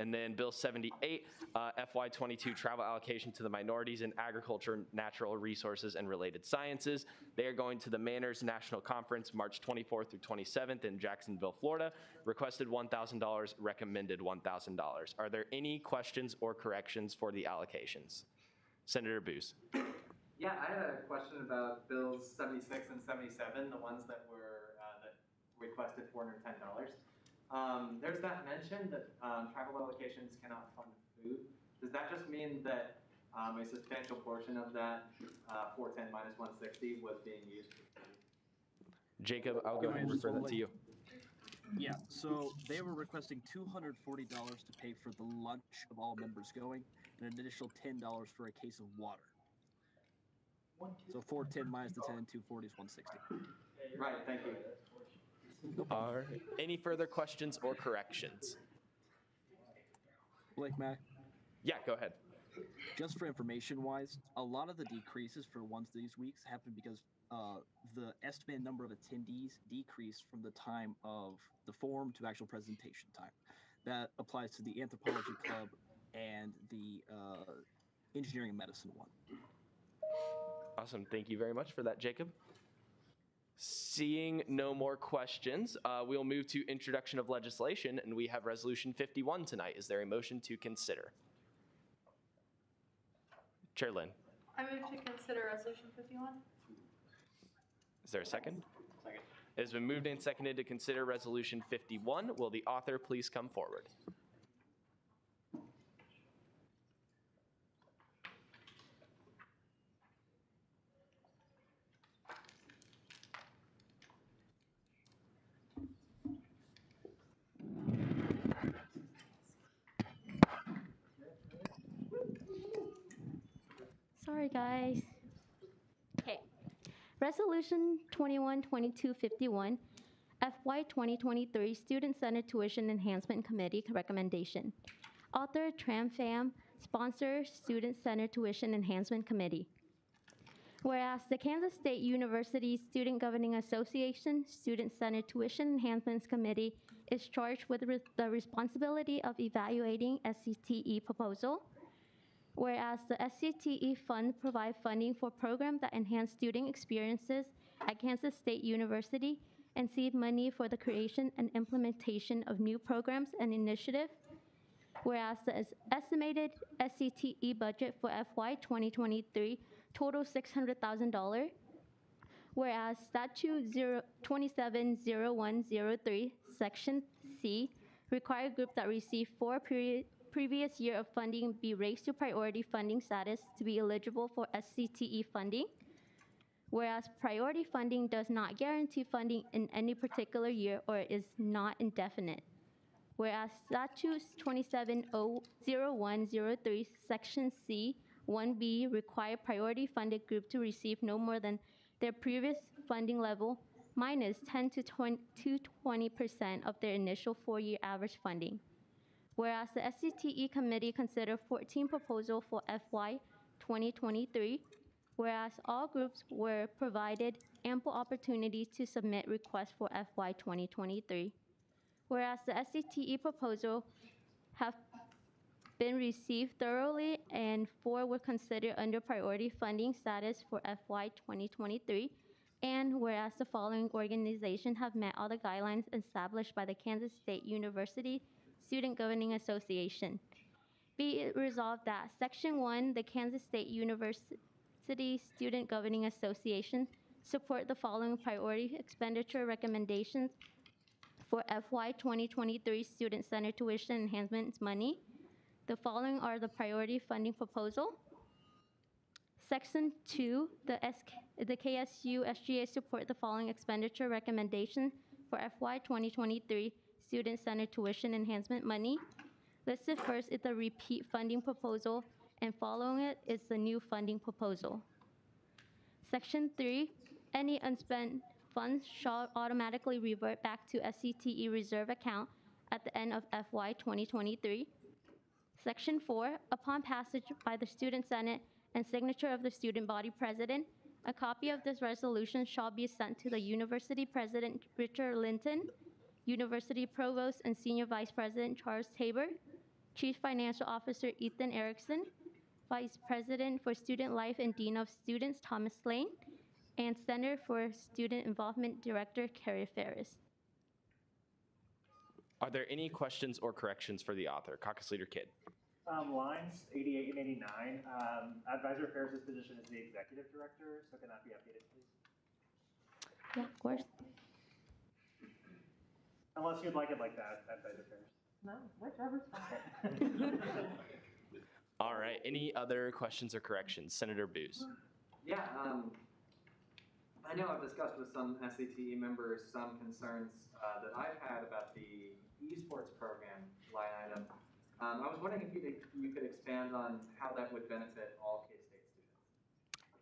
And then Bill 78, FY22 travel allocation to the minorities in agriculture, natural resources, and related sciences. They are going to the Manners National Conference March 24th through 27th in Jacksonville, Florida. Requested $1,000, recommended $1,000. Are there any questions or corrections for the allocations? Senator Booz. Yeah, I had a question about Bills 76 and 77, the ones that were that requested $410. There's that mention that travel allocations cannot fund food. Does that just mean that a substantial portion of that 410 minus 160 was being used for food? Jacob, I'll go ahead and refer that to you. Yeah, so they were requesting $240 to pay for the lunch of all members going, and an additional $10 for a case of water. So 410 minus the 10, 240 is 160. Right, thank you. All right. Any further questions or corrections? Blake Mack? Yeah, go ahead. Just for information-wise, a lot of the decreases for these weeks happened because the estimated number of attendees decreased from the time of the forum to actual presentation time. That applies to the Anthropology Club and the Engineering and Medicine one. Awesome. Thank you very much for that, Jacob. Seeing no more questions, we'll move to introduction of legislation, and we have Resolution 51 tonight. Is there a motion to consider? Chair Lynn. I move to consider Resolution 51. Is there a second? Second. It has been moved and seconded to consider Resolution 51. Will the author please come forward? Sorry, guys. Okay. Resolution 21-2251, FY 2023 Student Center Tuition Enhancement Committee recommendation. Author TramFam, sponsor Student Center Tuition Enhancement Committee. Whereas the Kansas State University Student Governing Association Student Center Tuition Enhancements Committee is charged with the responsibility of evaluating SCTE proposal. Whereas the SCTE Fund provides funding for programs that enhance student experiences at Kansas State University and seed money for the creation and implementation of new programs and initiatives. Whereas the estimated SCTE budget for FY 2023 totals $600,000. Whereas Statute 270103, Section C, require groups that receive previous year of funding be raised to priority funding status to be eligible for SCTE funding. Whereas priority funding does not guarantee funding in any particular year or is not indefinite. Whereas Statute 270103, Section C, 1B require priority funded group to receive no more than their previous funding level minus 10 to 20% of their initial 4-year average funding. Whereas the SCTE committee considered 14 proposals for FY 2023, whereas all groups were provided ample opportunity to submit requests for FY 2023. Whereas the SCTE proposal have been received thoroughly and 4 were considered under priority funding status for FY 2023, and whereas the following organizations have met all the guidelines established by the Kansas State University Student Governing Association. Be it resolved that Section 1, the Kansas State University Student Governing Association support the following priority expenditure recommendations for FY 2023 Student Center Tuition Enhancements money. The following are the priority funding proposal. Section 2, the KSU SGA support the following expenditure recommendation for FY 2023 student-centered tuition enhancement money. Listed first is the repeat funding proposal, and following it is the new funding proposal. Section 3, any unspent funds shall automatically revert back to SCTE reserve account at the end of FY 2023. Section 4, upon passage by the Student Senate and signature of the student body president, a copy of this resolution shall be sent to the University President Richard Linton, University Provost and Senior Vice President Charles Tabor, Chief Financial Officer Ethan Erickson, Vice President for Student Life and Dean of Students Thomas Lane, and Center for Student Involvement Director Carrie Ferris. Are there any questions or corrections for the author? Caucus Leader Kidd. Lines 88 and 89. Advisor Ferris' position is the executive director, so can that be updated, please? Yeah, of course. Unless you'd like it like that, Advisor Ferris. No, whichever's fine. All right. Any other questions or corrections? Senator Booz. Yeah, I know I've discussed with some SCTE members some concerns that I've had about the esports program line item. I was wondering if you could expand on how that would benefit all K-State students.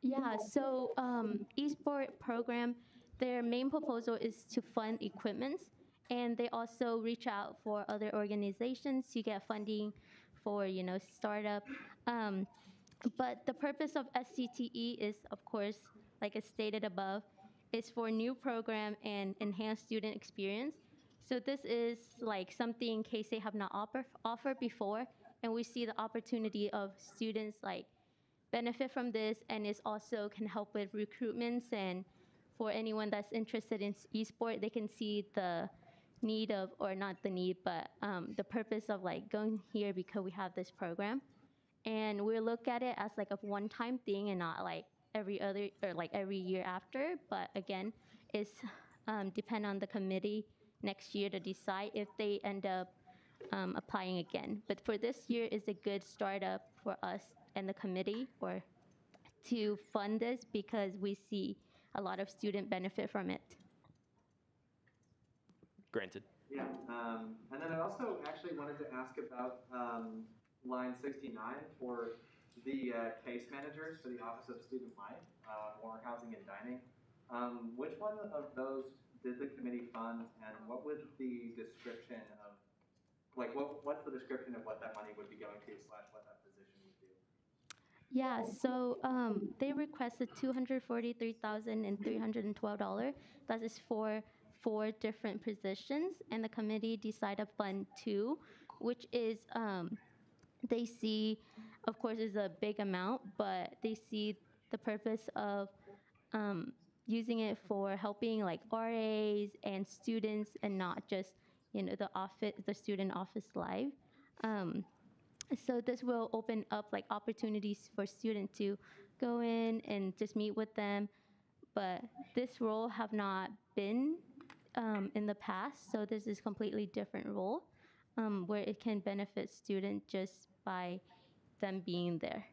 Yeah, so eSport program, their main proposal is to fund equipments, and they also reach out for other organizations to get funding for, startup. But the purpose of SCTE is, of course, like I stated above, is for new program and enhanced student experience. So this is like something K-State have not offered before, and we see the opportunity of students like benefit from this, and it also can help with recruitments, and for anyone that's interested in eSport, they can see the need of, or not the need, but the purpose of like going here because we have this program. And we look at it as like a one-time thing and not like every other, or like every year after, but again, it's depend on the committee next year to decide if they end up applying again. But for this year is a good startup for us and the committee or to fund this because we see a lot of student benefit from it. Granted. Yeah, and then I also actually wanted to ask about line 69 for the case managers for the Office of Student Life, or Housing and Dining. Which one of those did the committee fund, and what would the description of, like, what's the description of what that money would be going to / what that position would do? Yeah, so they requested $243,312. That is for 4 different positions, and the committee decided to fund 2, which is they see, of course, is a big amount, but they see the purpose of using it for helping like RAs and students, and not just the student office life. So this will open up like opportunities for students to go in and just meet with them. But this role have not been in the past, so this is completely different role where it can benefit students just by them being there.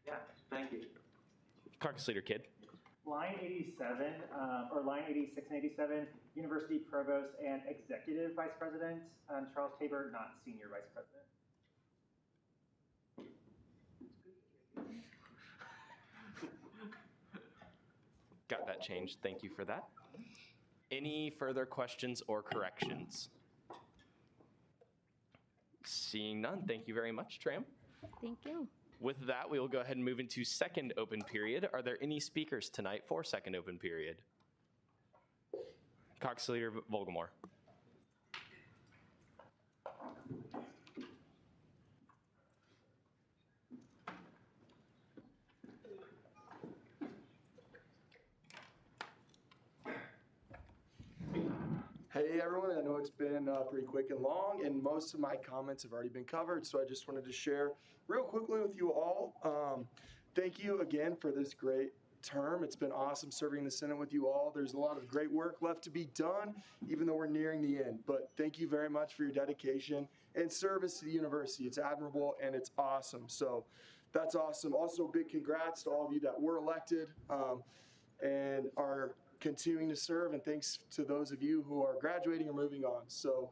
Yeah, thank you. Caucus Leader Kidd. Line 87, or line 86 and 87, University Provost and Executive Vice President, Charles Tabor, not Senior Vice President. Got that changed. Thank you for that. Any further questions or corrections? Seeing none, thank you very much, Tram. Thank you. With that, we will go ahead and move into second open period. Are there any speakers tonight for second open period? Caucus Leader Volgamore. Hey everyone, I know it's been pretty quick and long, and most of my comments have already been covered, so I just wanted to share real quickly with you all. Thank you again for this great term. It's been awesome serving in the Senate with you all. There's a lot of great work left to be done, even though we're nearing the end. But thank you very much for your dedication and service to the university. It's admirable and it's awesome. So that's awesome. Also, big congrats to all of you that were elected and are continuing to serve. And thanks to those of you who are graduating or moving on. So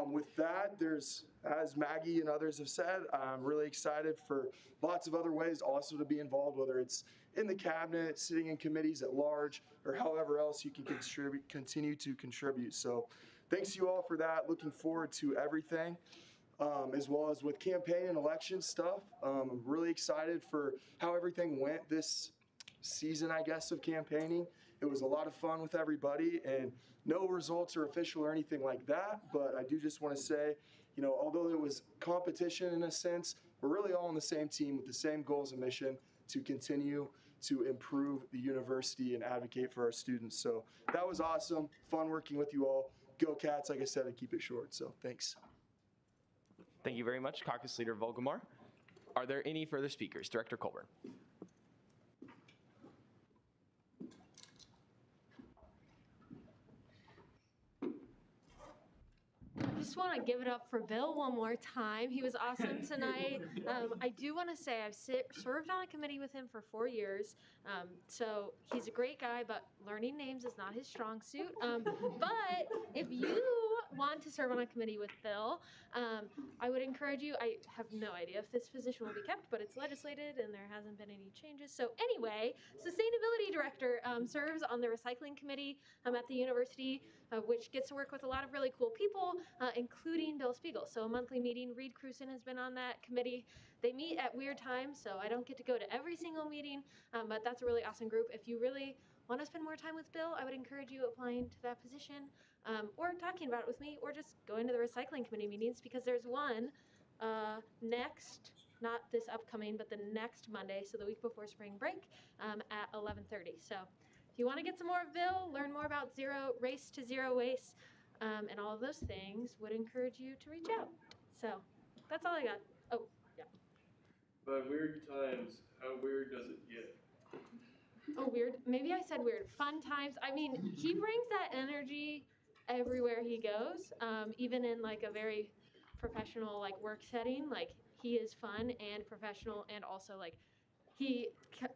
with that, there's, as Maggie and others have said, I'm really excited for lots of other ways also to be involved, whether it's in the cabinet, sitting in committees at large, or however else you can continue to contribute. So thanks to you all for that. Looking forward to everything, as well as with campaign and election stuff. I'm really excited for how everything went this season, I guess, of campaigning. It was a lot of fun with everybody, and no results are official or anything like that, but I do just want to say, you know, although there was competition in a sense, we're really all on the same team with the same goals and mission to continue to improve the university and advocate for our students. So that was awesome. Fun working with you all. Go Cats, like I said, and keep it short. So thanks. Thank you very much, Caucus Leader Volgamar. Are there any further speakers? Director Colburn. I just want to give it up for Bill one more time. He was awesome tonight. I do want to say I've served on a committee with him for 4 years. So he's a great guy, but learning names is not his strong suit. But if you want to serve on a committee with Bill, I would encourage you. I have no idea if this position will be kept, but it's legislated and there hasn't been any changes. So anyway, Sustainability Director serves on the Recycling Committee at the university, which gets to work with a lot of really cool people, including Bill Splegel. So a monthly meeting, Reed Cruson has been on that committee. They meet at weird times, so I don't get to go to every single meeting, but that's a really awesome group. If you really want to spend more time with Bill, I would encourage you applying to that position, or talking about it with me, or just going to the Recycling Committee meetings, because there's one next, not this upcoming, but the next Monday, so the week before spring break, at 11:30. So if you want to get some more of Bill, learn more about race to zero waste, and all of those things, would encourage you to reach out. So that's all I got. Oh, yeah. By weird times, how weird does it get? Oh, weird. Maybe I said weird. Fun times. I mean, he brings that energy everywhere he goes, even in like a very professional like work setting. Like, he is fun and professional, and also like he,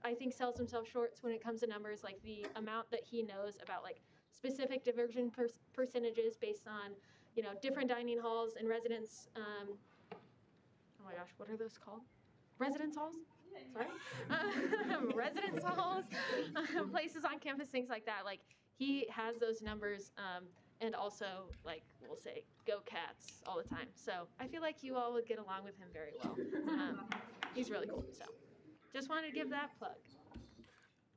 I think, sells himself short when it comes to numbers, like the amount that he knows about like specific diversion percentages based on, you know, different dining halls and residence. Oh my gosh, what are those called? Residence halls? Sorry. Residence halls, places on campus, things like that. Like, he has those numbers, and also, like, we'll say, go Cats all the time. So I feel like you all would get along with him very well. He's really cool. So just wanted to give that plug.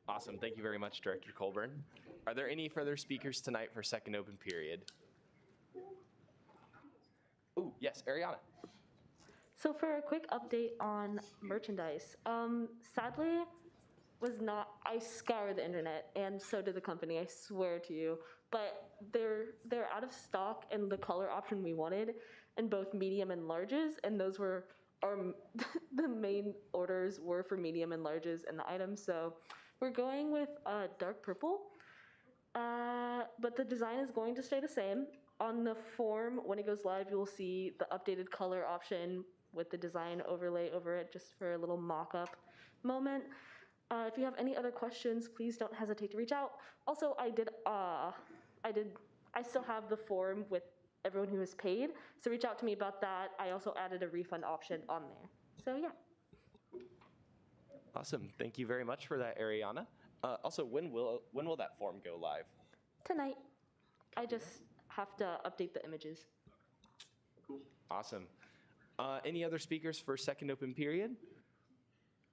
Awesome. Thank you very much, Director Colburn. Are there any further speakers tonight for second open period? Oh, yes, Ariana. So for a quick update on merchandise, sadly, I scoured the internet, and so did the company, I swear to you, but they're out of stock in the color option we wanted in both medium and larges, and those were the main orders were for medium and larges in the items, so we're going with dark purple, but the design is going to stay the same. On the form, when it goes live, you will see the updated color option with the design overlay over it, just for a little mock-up moment. If you have any other questions, please don't hesitate to reach out. Also, I still have the form with everyone who has paid, so reach out to me about that. I also added a refund option on there. So yeah. Awesome. Thank you very much for that, Ariana. Also, when will that form go live? Tonight. I just have to update the images. Cool. Awesome. Any other speakers for second open period?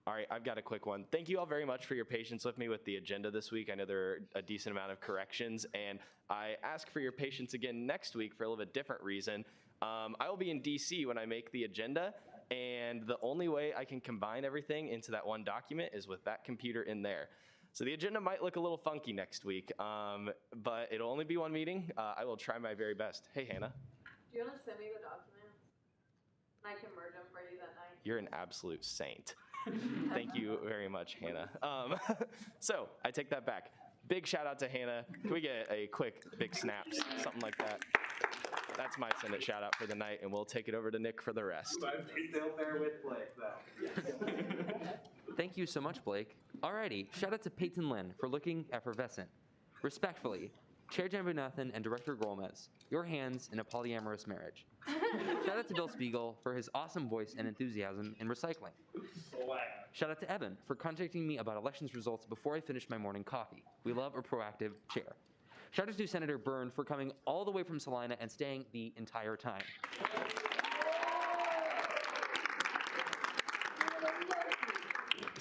All right, I've got a quick one. Thank you all very much for your patience with me with the agenda this week. I know there are a decent amount of corrections, and I ask for your patience again next week for a little bit different reason. I will be in DC when I make the agenda, and the only way I can combine everything into that one document is with that computer in there. So the agenda might look a little funky next week, but it'll only be one meeting. I will try my very best. Hey, Hannah. Do you want to send me the documents? I can merge them for you that night. You're an absolute saint. Thank you very much, Hannah. So I take that back. Big shout out to Hannah. Can we get a quick big snaps, something like that? That's my Senate shout out for the night, and we'll take it over to Nick for the rest. But still bear with Blake, though. Thank you so much, Blake. Alrighty, shout out to Peyton Lynn for looking effervescent. Respectfully, Chair Jambunathan and Director Gomez, your hands in a polyamorous marriage. Shout out to Bill Splegel for his awesome voice and enthusiasm in recycling. Shout out to Evan for contacting me about elections results before I finished my morning coffee. We love a proactive chair. Shout out to Senator Byrne for coming all the way from Salina and staying the entire time.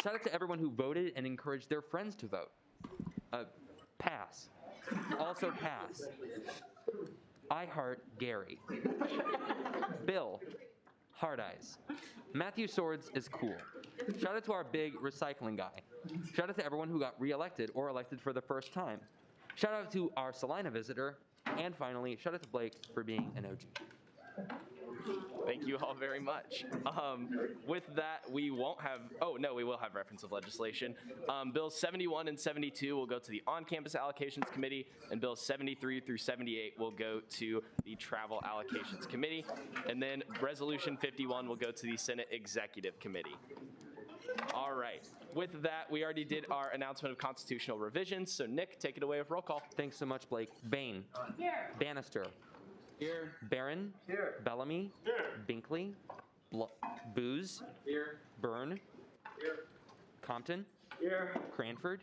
Shout out to everyone who voted and encouraged their friends to vote. Pass. Also pass. I heart Gary. Bill. Hard eyes. Matthew Swords is cool. Shout out to our big recycling guy. Shout out to everyone who got reelected or elected for the first time. Shout out to our Salina visitor. And finally, shout out to Blake for being an OG. Thank you all very much. With that, we won't have, we will have reference of legislation. Bills 71 and 72 will go to the On-Campus Allocations Committee, and Bills 73 through 78 will go to the Travel Allocations Committee. And then Resolution 51 will go to the Senate Executive Committee. All right. With that, we already did our announcement of constitutional revisions, so Nick, take it away with roll call. Thanks so much, Blake. Bain. Here. Bannister. Here. Barron. Here. Bellamy. Here. Binkley. Booz. Here. Byrne. Here. Compton. Here. Cranford.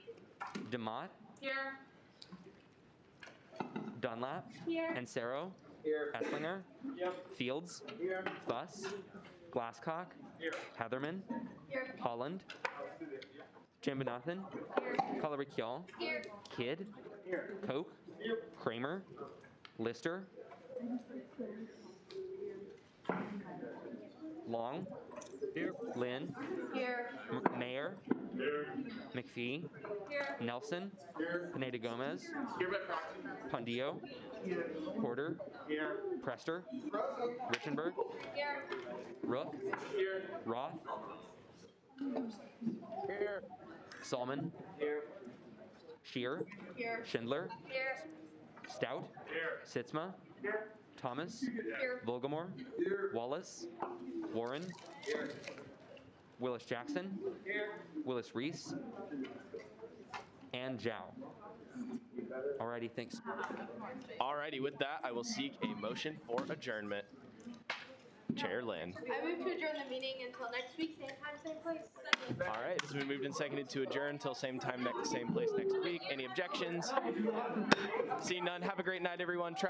DeMott. Here. Dunlap. Here. Ansero. Here. Esslinger. Yep. Fields. Here. Fuss. Glasscock. Here. Heatherman. Here. Holland. Jambunathan. Here. Colorikial. Here. Kidd. Here. Koch. Kramer. Lister. Long. Here. Lynn. Here. Mayor. Here. McPhee. Here. Nelson. Here. Pineda Gomez. Here by proxy. Pundio. Porter. Here. Prester. Richenberg. Here. Rook. Here. Roth. Here. Salmon. Here. Shear. Here. Schindler. Here. Stout. Here. Sitzma. Here. Thomas. Here. Volgamore. Here. Wallace. Warren. Here. Willis Jackson. Here. Willis Reese. And Zhao. Alrighty, thanks. Alrighty, with that, I will seek a motion for adjournment. Chair Lynn. I move to adjourn the meeting until next week, same time, same place. Second. All right, this has been moved and seconded to adjourn until same time, same place next week. Any objections? See none. Have a great night, everyone. Travel.